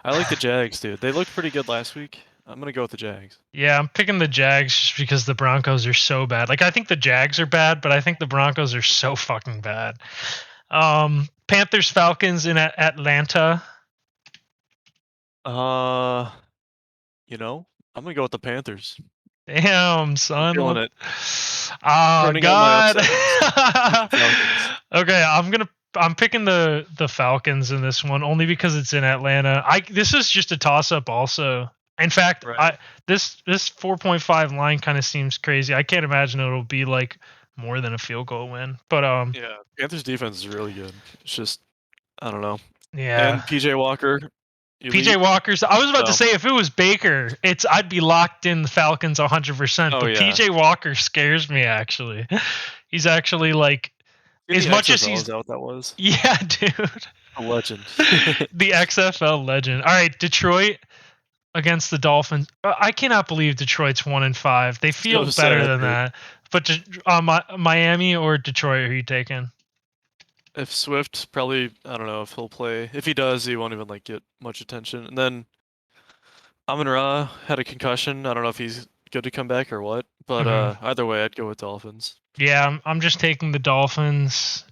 I like the Jags, dude. They looked pretty good last week. I'm gonna go with the Jags. Yeah, I'm picking the Jags just because the Broncos are so bad. Like I think the Jags are bad, but I think the Broncos are so fucking bad. Panthers Falcons in Atlanta. Uh, I'm gonna go with the Panthers. Damn, I'm son. feeling it. Oh Running out my God. upsets with the Falcons. Okay, I'm picking the Falcons in this one only because it's in Atlanta. This is just a toss up also. In fact, Right. this 4.5 line kind of seems crazy. I can't imagine it'll be like more than a field goal win. But Yeah, Panthers defense is really good. It's just I don't know. yeah. And PJ Walker, PJ elite. Walker's. I was about to So, say if it was Baker, I'd be locked in the Falcons 100%. oh But yeah. PJ Walker scares me actually. He's actually like In as the much as XFL, is he's that what that was? yeah, dude. A legend. The XFL legend. All right, Detroit against the Dolphins. I cannot believe Detroit's 1-5. They feel So better sad, than dude. that. But Miami or Detroit, are you taking? If Swift probably, I don't know if he'll play. If he does, he won't even get much attention. And then Amon-Ra had a concussion. I don't know if he's good to come back or what. But Mm-hmm. either way, I'd go with Dolphins. Yeah, I'm just taking the Dolphins.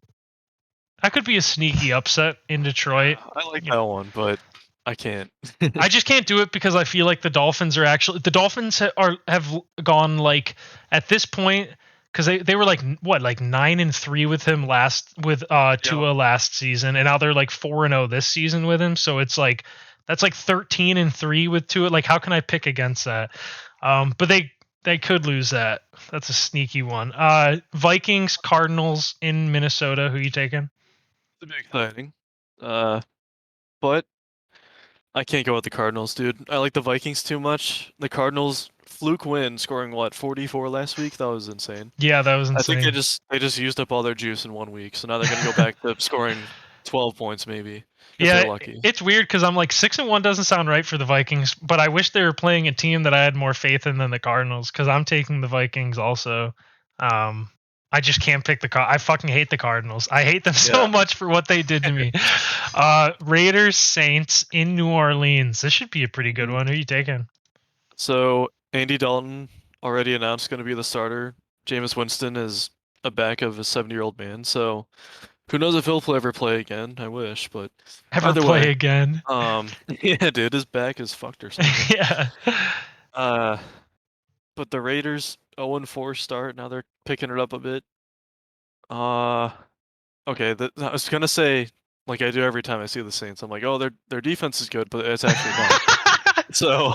That could be a sneaky upset in Detroit. Yeah, I like that one, but I can't. I just can't do it because I feel like the Dolphins have gone like at this point because they were like what like 9-3 with him with Yeah. Tua last season, and now they're like 4-0 this season with him. So it's like that's like 13-3 with Tua. Like how can I pick against that? But they could lose that. That's a sneaky one. Vikings Cardinals in Minnesota. Who you taking? It'd be exciting. But I can't go with the Cardinals, dude. I like the Vikings too much. The Cardinals fluke win, scoring what, 44 last week? That was insane. Yeah, that was I think they insane. just used up all their juice in 1 week, so now they're gonna go back to scoring 12 points maybe if they're Yeah, lucky. it's weird because I'm like 6-1 doesn't sound right for the Vikings, but I wish they were playing a team that I had more faith in than the Cardinals because I'm taking the Vikings also. I just can't pick I fucking hate the Cardinals. I hate them so much for what they did to me. Raiders Saints in New Orleans. This should be a pretty good one. Who are you taking? So Andy Dalton already announced going to be the starter. Jameis Winston is a back of a 70-year-old man, so who knows if he'll ever play again? I wish, but Ever either play way, again? yeah, dude, his back is fucked or something. Yeah. Uh, but the Raiders 0-4 start. Now they're picking it up a bit. Uh, okay. I was gonna say, like I do every time I see the Saints, I'm like, oh, their defense is good, but it's actually not. So,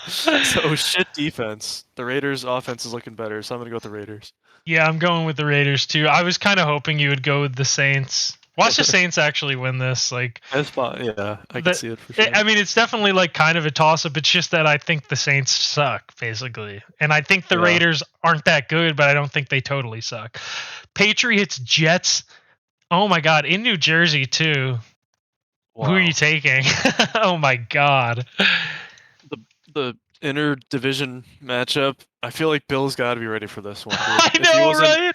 so shit defense. The Raiders' offense is looking better, so I'm gonna go with the Raiders. Yeah, I'm going with the Raiders too. I was kind of hoping you would go with the Saints. Watch the Saints actually win this. Like That's fine. Yeah, I can see it for sure. I mean, it's definitely like kind of a toss up. It's just that I think the Saints suck basically, and I think the Raiders aren't that good, but I don't think they totally suck. Patriots Jets. Oh my God, in New Jersey too. Wow. Who are you taking? Oh my God. The inter-division matchup. I feel like Bill's got to be ready for this one, dude. I If he know, wasn't, right?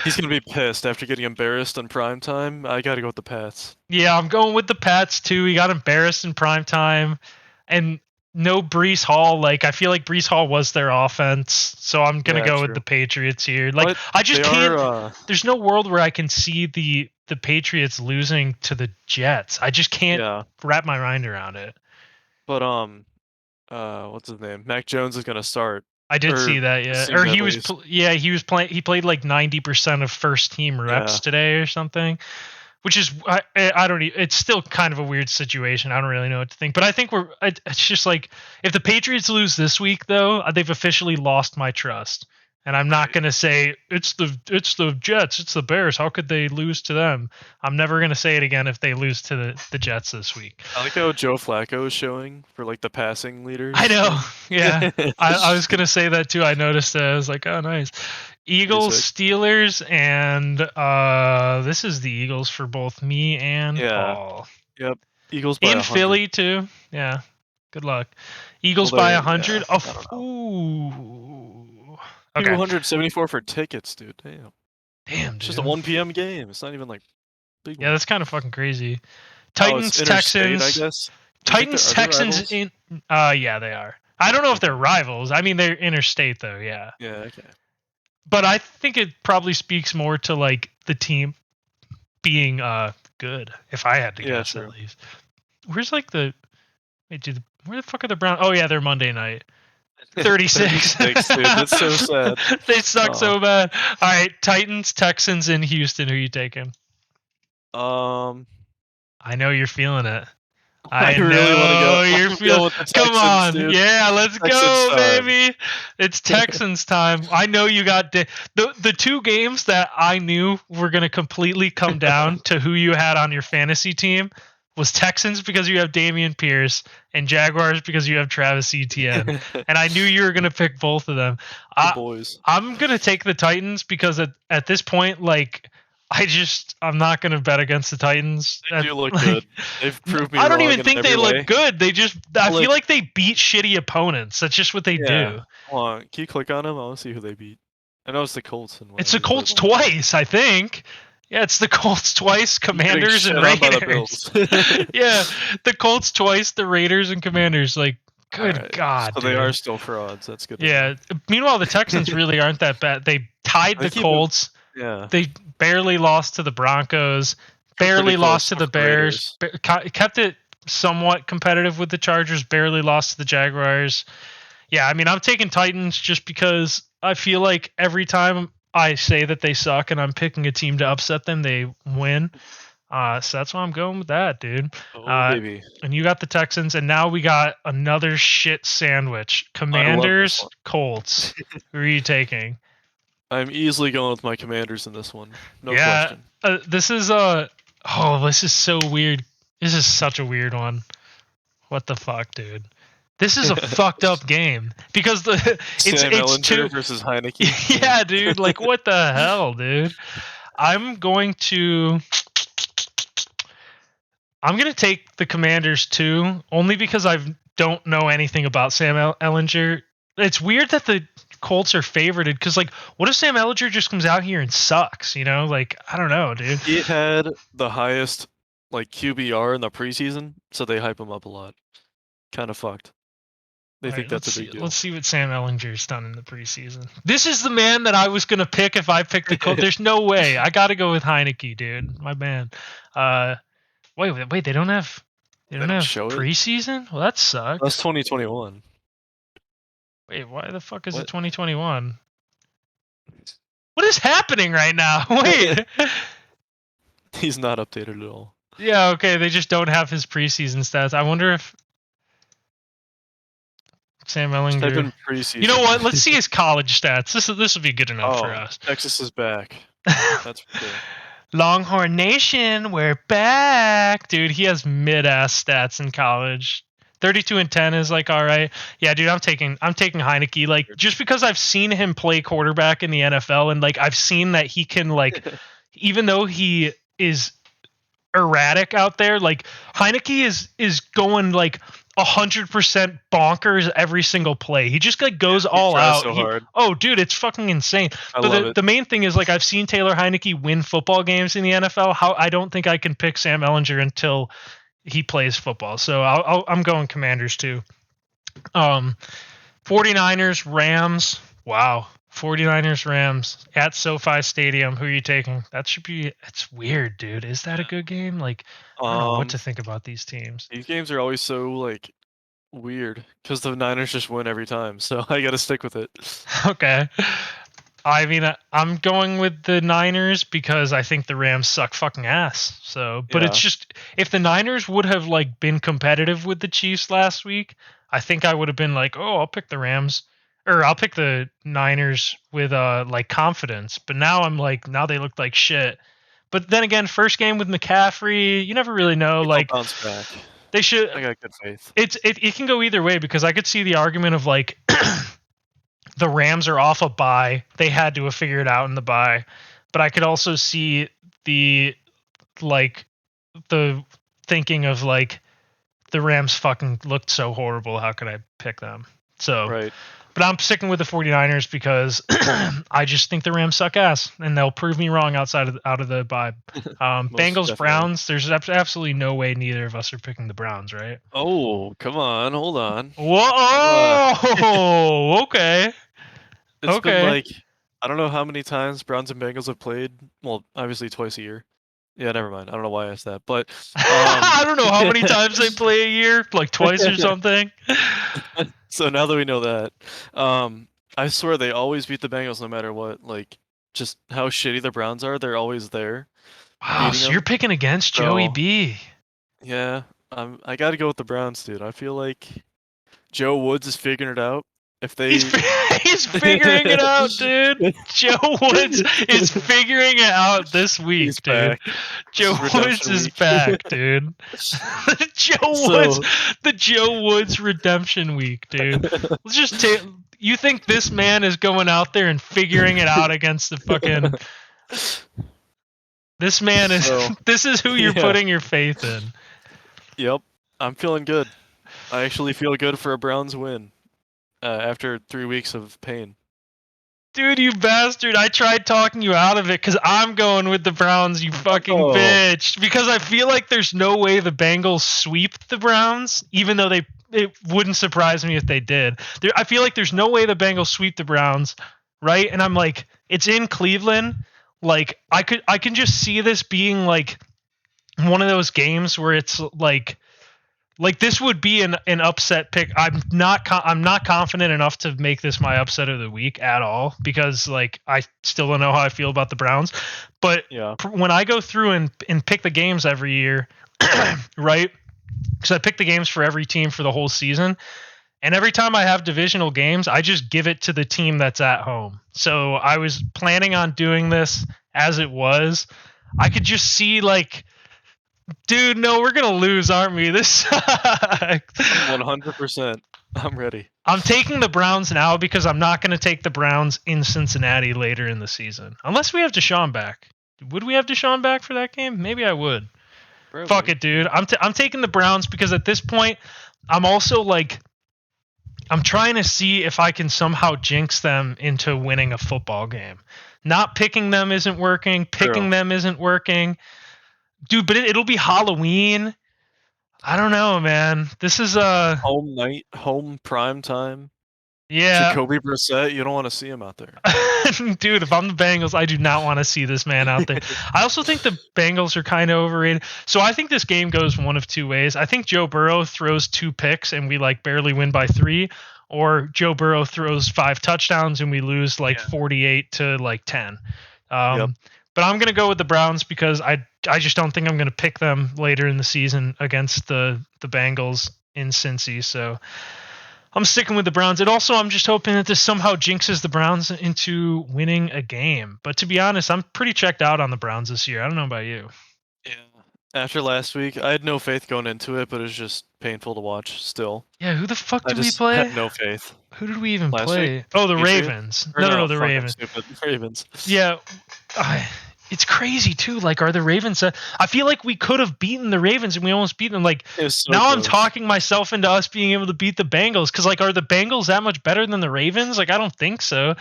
he's gonna be pissed after getting embarrassed in prime time. I gotta go with the Pats. Yeah, I'm going with the Pats too. He got embarrassed in prime time, and no Brees Hall. Like I feel like Brees Hall was their offense, so I'm gonna go with the Patriots here. Like But I just can't. There's no world where I can see the Patriots losing to the Jets. I just can't wrap my mind around it. But what's his name? Mac Jones is gonna start. I did see that, yeah. Or he was, he was playing. He played like 90% of first team reps today or something, which is I don't. It's still kind of a weird situation. I don't really know what to think. But I think it's just like if the Patriots lose this week, though, they've officially lost my trust. And I'm not gonna say it's the Jets, it's the Bears. How could they lose to them? I'm never gonna say it again if they lose to the Jets this week. I like how Joe Flacco is showing for like the passing leaders. I know. Yeah. I was gonna say that too. I noticed it. I was like, oh nice. Eagles, Steelers, and this is the Eagles for both me and Paul. Yep. Eagles by 100. Philly too. Yeah. Good luck. Eagles by 100. Ooh. Okay. 274 for tickets, dude. Damn. Damn, It's dude. just a 1 p.m. game. It's not even like big. Yeah, that's kind of fucking crazy. Oh, it's Titans, interstate, I Texans. guess. Titans, Are they Texans rivals? in. Yeah, they are. I don't know if Okay. they're rivals. I mean, they're interstate though. Yeah. Yeah. Okay. But I think it probably speaks more to like the team being good. If I had to Yeah. guess, at True. least. Where's like the wait, where the fuck are the Browns? Oh yeah, they're Monday night. 36. 36, dude. That's so sad. They suck Oh. so bad. All right, Titans, Texans in Houston. Who are you taking? Um. I know you're feeling it. I I really want to go. know you're I'm feeling. going with the Come Texans, on, dude. yeah, let's Texans go, time. baby. It's Texans time. I know you got the two games that I knew were gonna completely come down to who you had on your fantasy team was Texans because you have Damian Pierce and Jaguars because you have Travis Etienne, and I knew you were gonna pick both of them. The I boys. I'm gonna take the Titans because at this point, like I'm not gonna bet against the Titans. They do look Like, good. They've proved me I don't wrong even in think every they look way. good. I feel Like, like they beat shitty opponents. That's just what they yeah. do. Hold on. Can you click on them? I want to see who they beat. I know it's the Colts and It's the whatever, but Colts twice, I think. Yeah, it's the Colts twice, I'm getting Commanders and shit on by the Raiders. Bills. Yeah, the Colts twice, the Raiders and Commanders. Like, All good right. God, So they are dude. still frauds. That's good to know. Yeah. Meanwhile, the Texans really aren't that bad. They tied They the keep it. Colts. Yeah. They barely lost to the Broncos. They're pretty Barely close lost to with the the Bears. Raiders. Kept it somewhat competitive with the Chargers. Barely lost to the Jaguars. Yeah, I mean, I'm taking Titans just because I feel like every time I say that they suck and I'm picking a team to upset them, they win. So that's why I'm going with that, dude. Oh, baby. And you got the Texans, and now we got another shit sandwich. I love this Commanders, one. Colts. Who are you taking? I'm easily going with my Commanders in this one. No Yeah, question. this is this is so weird. This is such a weird one. What the fuck, dude? This is a fucked up game because Sam it's Ellinger too. versus Heineke. Yeah, dude. Like, what the hell, dude? I'm going to. I'm going to take the Commanders too, only because I don't know anything about Sam Ellinger. It's weird that the Colts are favorited because, like, what if Sam Ellinger just comes out here and sucks? You know, like, I don't know, dude. He had the highest like QBR in the preseason, so they hype him up a lot. Kind of fucked. They think that's a big deal. Let's see what Sam Ellinger's done in the preseason. This is the man that I was gonna pick if I picked the Colts. There's no way. I got to go with Heineke, dude. My man. Wait. They don't have Show it. preseason. Well, that sucks. That's 2021. Wait, why the fuck is What? it 2021? What is happening right now? Wait. He's not updated at all. Yeah, okay. They just don't have his preseason stats. I wonder if Sam Ellinger. Type in preseason. You know what? Let's see his college stats. This will be good enough for us. Texas is back. That's cool. Longhorn Nation, we're back, dude. He has mid-ass stats in college. 32-10 is like all right. Yeah, dude, I'm taking Heineke. Like, just because I've seen him play quarterback in the NFL, and like I've seen that he can, like, even though he is erratic out there, like Heineke is going like 100% bonkers every single play. He just like goes all out. So hard. Oh, dude, it's fucking insane. I love it. The main thing is, like, I've seen Taylor Heineke win football games in the NFL. How I don't think I can pick Sam Ellinger until he plays football. So I'm going Commanders too. 49ers, Rams. Wow. 49ers, Rams at SoFi Stadium. Who are you taking? It's weird, dude. Is that a good game? Like, I don't know what to think about these teams. These games are always so, like, weird because the Niners just win every time. So I got to stick with it. Okay. I mean, I'm going with the Niners because I think the Rams suck fucking ass. So, but it's just, if the Niners would have like been competitive with the Chiefs last week, I think I would have been like, oh, I'll pick the Rams, or I'll pick the Niners with like confidence. But now I'm like, now they look like shit. But then again, first game with McCaffrey, you never really know. Like, bounce back. They should. I got good faith. It can go either way because I could see the argument of like. The Rams are off a bye. They had to have figured it out in the bye. But I could also see the thinking of like the Rams fucking looked so horrible. How could I pick them? So right. But I'm sticking with the 49ers because I just think the Rams suck ass, and they'll prove me wrong out of the bye. Bengals Browns. There's absolutely no way neither of us are picking the Browns, right? Oh, come on, hold on. Whoa! Okay. It's been like I don't know how many times Browns and Bengals have played. Well, obviously twice a year. Yeah, never mind. I don't know why I asked that, but I don't know how many times they play a year, like twice or something. So now that we know that, I swear they always beat the Bengals no matter what. Like, just how shitty the Browns are, they're always there Wow, beating so them. you're picking against Joey So B. yeah, I got to go with the Browns, dude. I feel like Joe Woods is figuring it out. If He's they he's figuring it out, dude. Joe Woods is figuring it out this week, he's dude. back. This Joe is Woods redemption is week. back, dude. So The Joe Woods redemption week, dude. Let's just take. You think this man is going out there and figuring it out against the fucking? This man is. This is who you're putting your faith in. Yep, I'm feeling good. I actually feel good for a Browns win after 3 weeks of pain. Dude, you bastard. I tried talking you out of it because I'm going with the Browns, you fucking bitch. Because I feel like there's no way the Bengals sweep the Browns, even though it wouldn't surprise me if they did. I feel like there's no way the Bengals sweep the Browns, right? And I'm like, it's in Cleveland. Like, I can just see this being like one of those games where it's like this would be an upset pick. I'm not confident enough to make this my upset of the week at all because like I still don't know how I feel about the Browns. But when I go through and pick the games every year, right? Because I pick the games for every team for the whole season. And every time I have divisional games, I just give it to the team that's at home. So I was planning on doing this as it was. I could just see like, dude, no, we're gonna lose, aren't we? This sucks. 100%. I'm ready. I'm taking the Browns now because I'm not going to take the Browns in Cincinnati later in the season. Unless we have Deshaun back. Would we have Deshaun back for that game? Maybe I would. Probably. Fuck it, dude. I'm taking the Browns because at this point, I'm also like, I'm trying to see if I can somehow jinx them into winning a football game. Not picking them isn't working. Picking them isn't working. Dude, but it'll be Halloween. I don't know, man. This is home night, home prime time. Yeah. Jacoby Brissett, you don't want to see him out there. Dude, if I'm the Bengals, I do not want to see this man out there. I also think the Bengals are kind of overrated. So I think this game goes one of two ways. I think Joe Burrow throws 2 picks and we like barely win by 3, or Joe Burrow throws 5 touchdowns and we lose like 48 to like 10. But I'm going to go with the Browns because I just don't think I'm going to pick them later in the season against the Bengals in Cincy. So I'm sticking with the Browns. And also, I'm just hoping that this somehow jinxes the Browns into winning a game. But to be honest, I'm pretty checked out on the Browns this year. I don't know about you. Yeah. After last week, I had no faith going into it, but it was just painful to watch still. Yeah, who the fuck did we play? I had no faith. Who did we even play? Week? Oh, the Ravens. No, the Ravens. Ravens. Yeah. It's crazy too. Like, are the Ravens? I feel like we could have beaten the Ravens, and we almost beat them. Like, now close. I'm talking myself into us being able to beat the Bengals. Because, like, are the Bengals that much better than the Ravens? Like, I don't think so.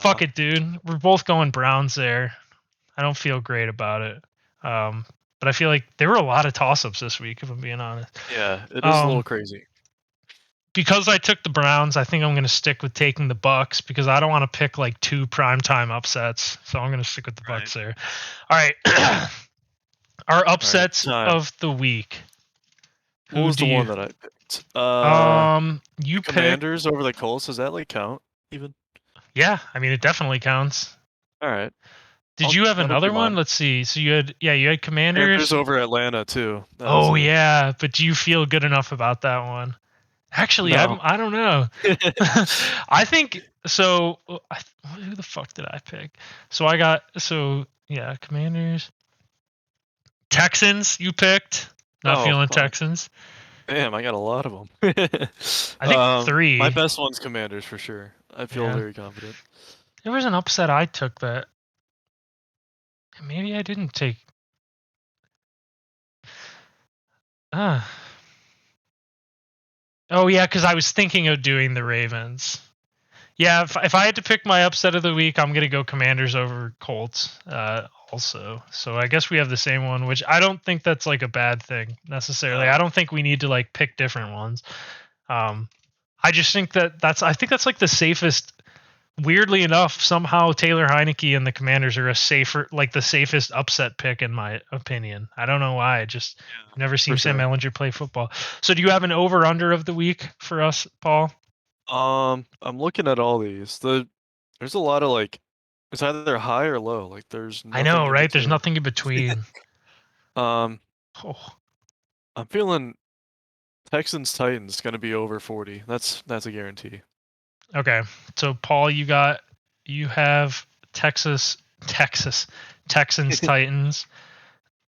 Fuck it, dude. We're both going Browns there. I don't feel great about it. But I feel like there were a lot of toss-ups this week, if I'm being honest. Yeah, it is a little crazy. Because I took the Browns, I think I'm going to stick with taking the Bucks because I don't want to pick like 2 primetime upsets. So I'm going to stick with the Bucks there. All right. Our upsets of the week. Who was the one that I picked? You Commanders over the Colts. Does that like count even? Yeah, I mean it definitely counts. All right. Did you have another one? Let's see. So you had Commanders over Atlanta too. Yeah, but do you feel good enough about that one? Actually, no. I don't know. I think so. Who the fuck did I pick? So I got Commanders, Texans. You picked. Not feeling Texans. Damn, I got a lot of them. I think 3. My best one's Commanders for sure. I feel very confident. There was an upset I took that maybe I didn't take. Oh yeah, because I was thinking of doing the Ravens. Yeah, if I had to pick my upset of the week, I'm gonna go Commanders over Colts. Also, so I guess we have the same one, which I don't think that's like a bad thing necessarily. I don't think we need to like pick different ones. I just think I think that's like the safest. Weirdly enough, somehow Taylor Heineke and the Commanders are the safest upset pick in my opinion. I don't know why. I've never seen Sam Ehlinger play football. So, do you have an over/under of the week for us, Paul? I'm looking at all these. There's a lot of like, it's either high or low. Like there's I know, nothing in right? There's between. nothing in between. Oh, Oh, I'm feeling Texans Titans gonna be over 40. That's a guarantee. okay. So, Paul, you have Texans Titans.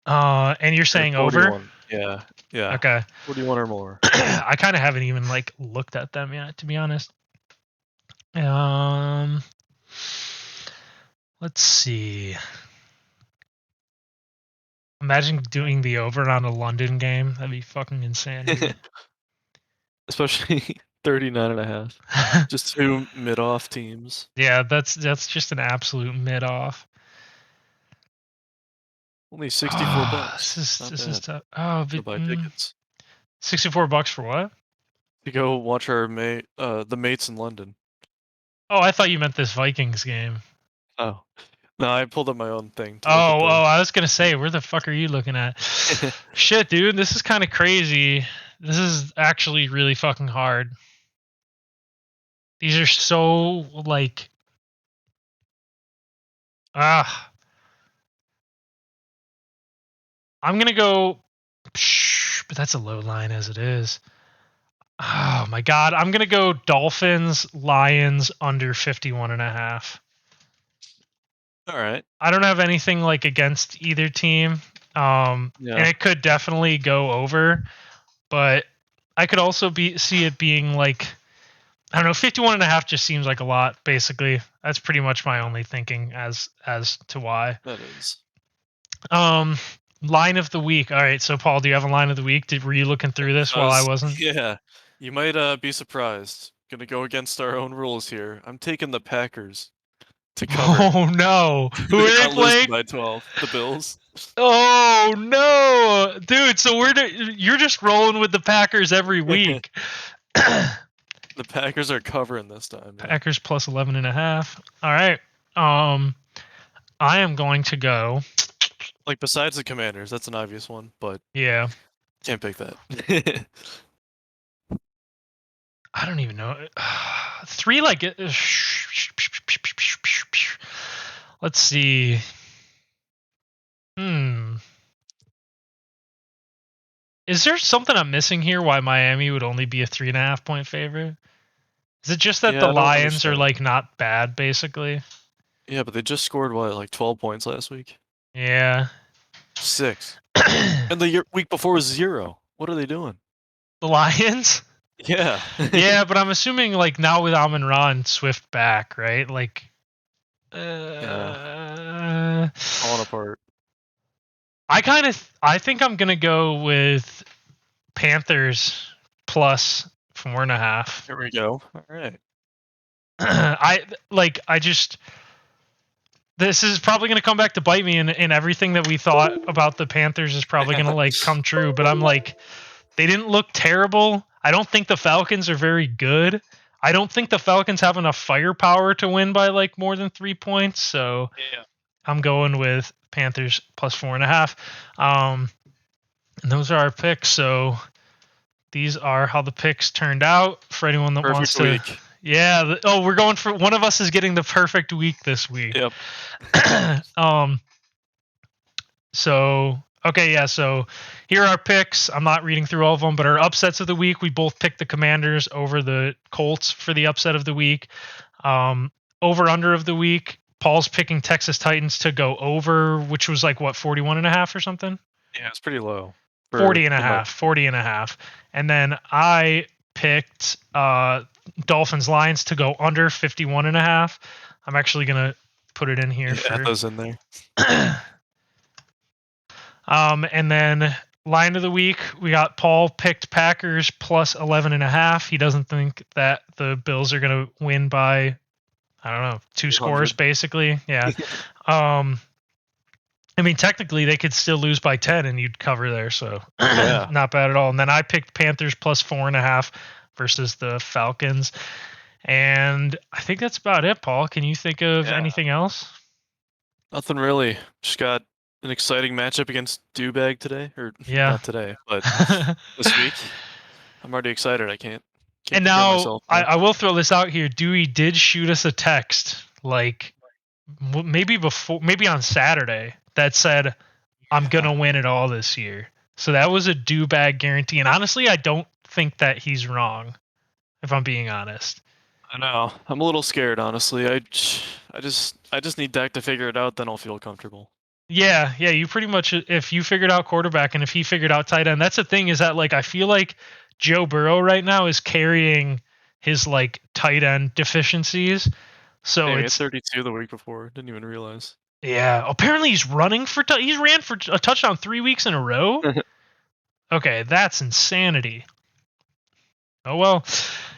And you're Or saying over? 41. Yeah. Yeah. Okay. 41 or more. I kind of haven't even like looked at them yet, to be honest. Let's see. Imagine doing the over on a London game. That'd be fucking insanity. Especially 39 and a half. Just two mid-off teams. Yeah, that's just an absolute mid off. Only 64 This bucks. is Not this is bad. tough. Oh, To but, buy tickets. $64 for what? To go watch the mates in London. Oh, I thought you meant this Vikings game. Oh. No, I pulled up my own thing to look at Oh, the I was gonna say, where the fuck are you looking at? Shit, dude, this is kind of crazy. This is actually really fucking hard. These are so like ah. I'm gonna go, but that's a low line as it is. Oh my god, I'm gonna go Dolphins Lions under 51.5. All right. I don't have anything like against either team, and it could definitely go over, but I could also see it being like, I don't know, 51.5 just seems like a lot. Basically, that's pretty much my only thinking as to why. That is. Line of the week. All right, so Paul, do you have a line of the week? Were you looking through this while I wasn't? Yeah, you might be surprised. Gonna go against our own rules here. I'm taking the Packers to cover. Oh no! Who They're are they not losing playing? by 12. The Bills. Oh no, dude! So you're just rolling with the Packers every week. The Packers are covering this time. Yeah. Packers plus 11.5. All right. I am going to go. Like besides the Commanders, that's an obvious one, but Yeah. can't pick that. I don't even know. Three like it. Let's see. Is there something I'm missing here? Why Miami would only be a 3.5 point favorite? Is it just that the Lions are like not bad, basically? Yeah, but they just scored what, like 12 points last week? Yeah. 6. And the week before was 0. What are they doing? The Lions? Yeah. Yeah, but I'm assuming like now with Amon-Ra and Swift back, right? Like yeah. Falling apart. I think I'm gonna go with Panthers plus 4.5. Here we go. All right. This is probably going to come back to bite me, and everything that we thought about the Panthers is probably going to like come true. But I'm like, they didn't look terrible. I don't think the Falcons are very good. I don't think the Falcons have enough firepower to win by like more than 3 points. So yeah. I'm going with Panthers plus 4.5. And those are our picks. So these are how the picks turned out for anyone that wants to. Week. Yeah. We're going for one of us is getting the perfect week this week. Yep. So okay, yeah. So here are our picks. I'm not reading through all of them, but our upsets of the week, we both picked the Commanders over the Colts for the upset of the week. Over under of the week, Paul's picking Texas Titans to go over, which was like what, 41.5 or something? Yeah, it's pretty low. 40.5. And then I picked Dolphins Lions to go under 51.5. I'm actually gonna put it in here. Add those in there. And then line of the week, we got Paul picked Packers plus 11.5. He doesn't think that the Bills are going to win by, I don't know, 2 scores basically. Yeah. I mean, technically they could still lose by 10 and you'd cover there, so Yeah. not bad at all. And then I picked Panthers plus 4.5 versus the Falcons. And I think that's about it, Paul. Can you think of anything else? Nothing really. Just got an exciting matchup against Dewbag today, or not today, but this week. I'm already excited. I can't and now I will throw this out here. Dewey did shoot us a text, like maybe on Saturday, that said, "I'm gonna win it all this year." So that was a Dewbag guarantee. And honestly, I don't think that he's wrong, if I'm being honest. I know. I'm a little scared, honestly. I just need Dak to figure it out, then I'll feel comfortable. Yeah, you pretty much, if you figured out quarterback and if he figured out tight end, that's the thing, is that like I feel like Joe Burrow right now is carrying his like tight end deficiencies. So it's 32 the week before. Didn't even realize. Yeah, apparently he's running for he's ran for a touchdown 3 weeks in a row. Okay, that's insanity. Oh well.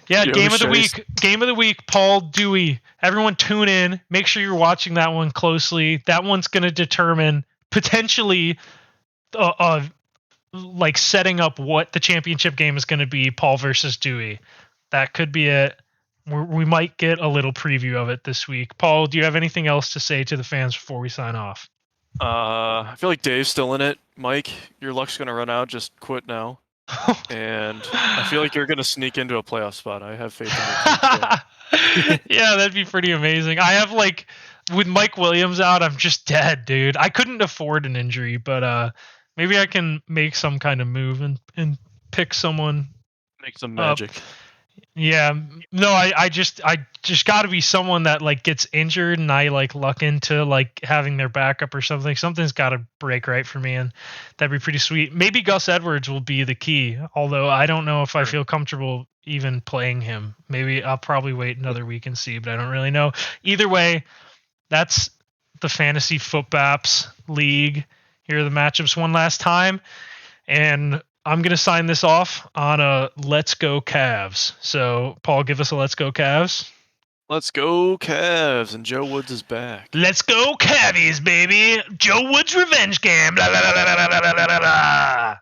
Yeah, game of the week, Paul Dewey. Everyone tune in. Make sure you're watching that one closely. That one's going to determine potentially like setting up what the championship game is going to be, Paul versus Dewey. That could be it. We might get a little preview of it this week. Paul, do you have anything else to say to the fans before we sign off? I feel like Dave's still in it. Mike, your luck's going to run out. Just quit now. And I feel like you're going to sneak into a playoff spot. I have faith in you. Yeah, that'd be pretty amazing. I have like, with Mike Williams out, I'm just dead, dude. I couldn't afford an injury, but maybe I can make some kind of move and pick someone. Make some magic. Yeah, no, I just got to be someone that like gets injured and I like luck into like having their backup or something. Something's got to break right for me, and that'd be pretty sweet. Maybe Gus Edwards will be the key, although I don't know if I feel comfortable even playing him. Maybe I'll probably wait another week and see, but I don't really know. Either way, that's the Fantasy Footbaps League. Here are the matchups one last time, and I'm going to sign this off on a Let's Go Cavs. So, Paul, give us a Let's Go Cavs. Let's go Cavs, and Joe Woods is back. Let's go Cavies, baby. Joe Woods revenge game. Blah, blah, blah, blah, blah, blah, blah.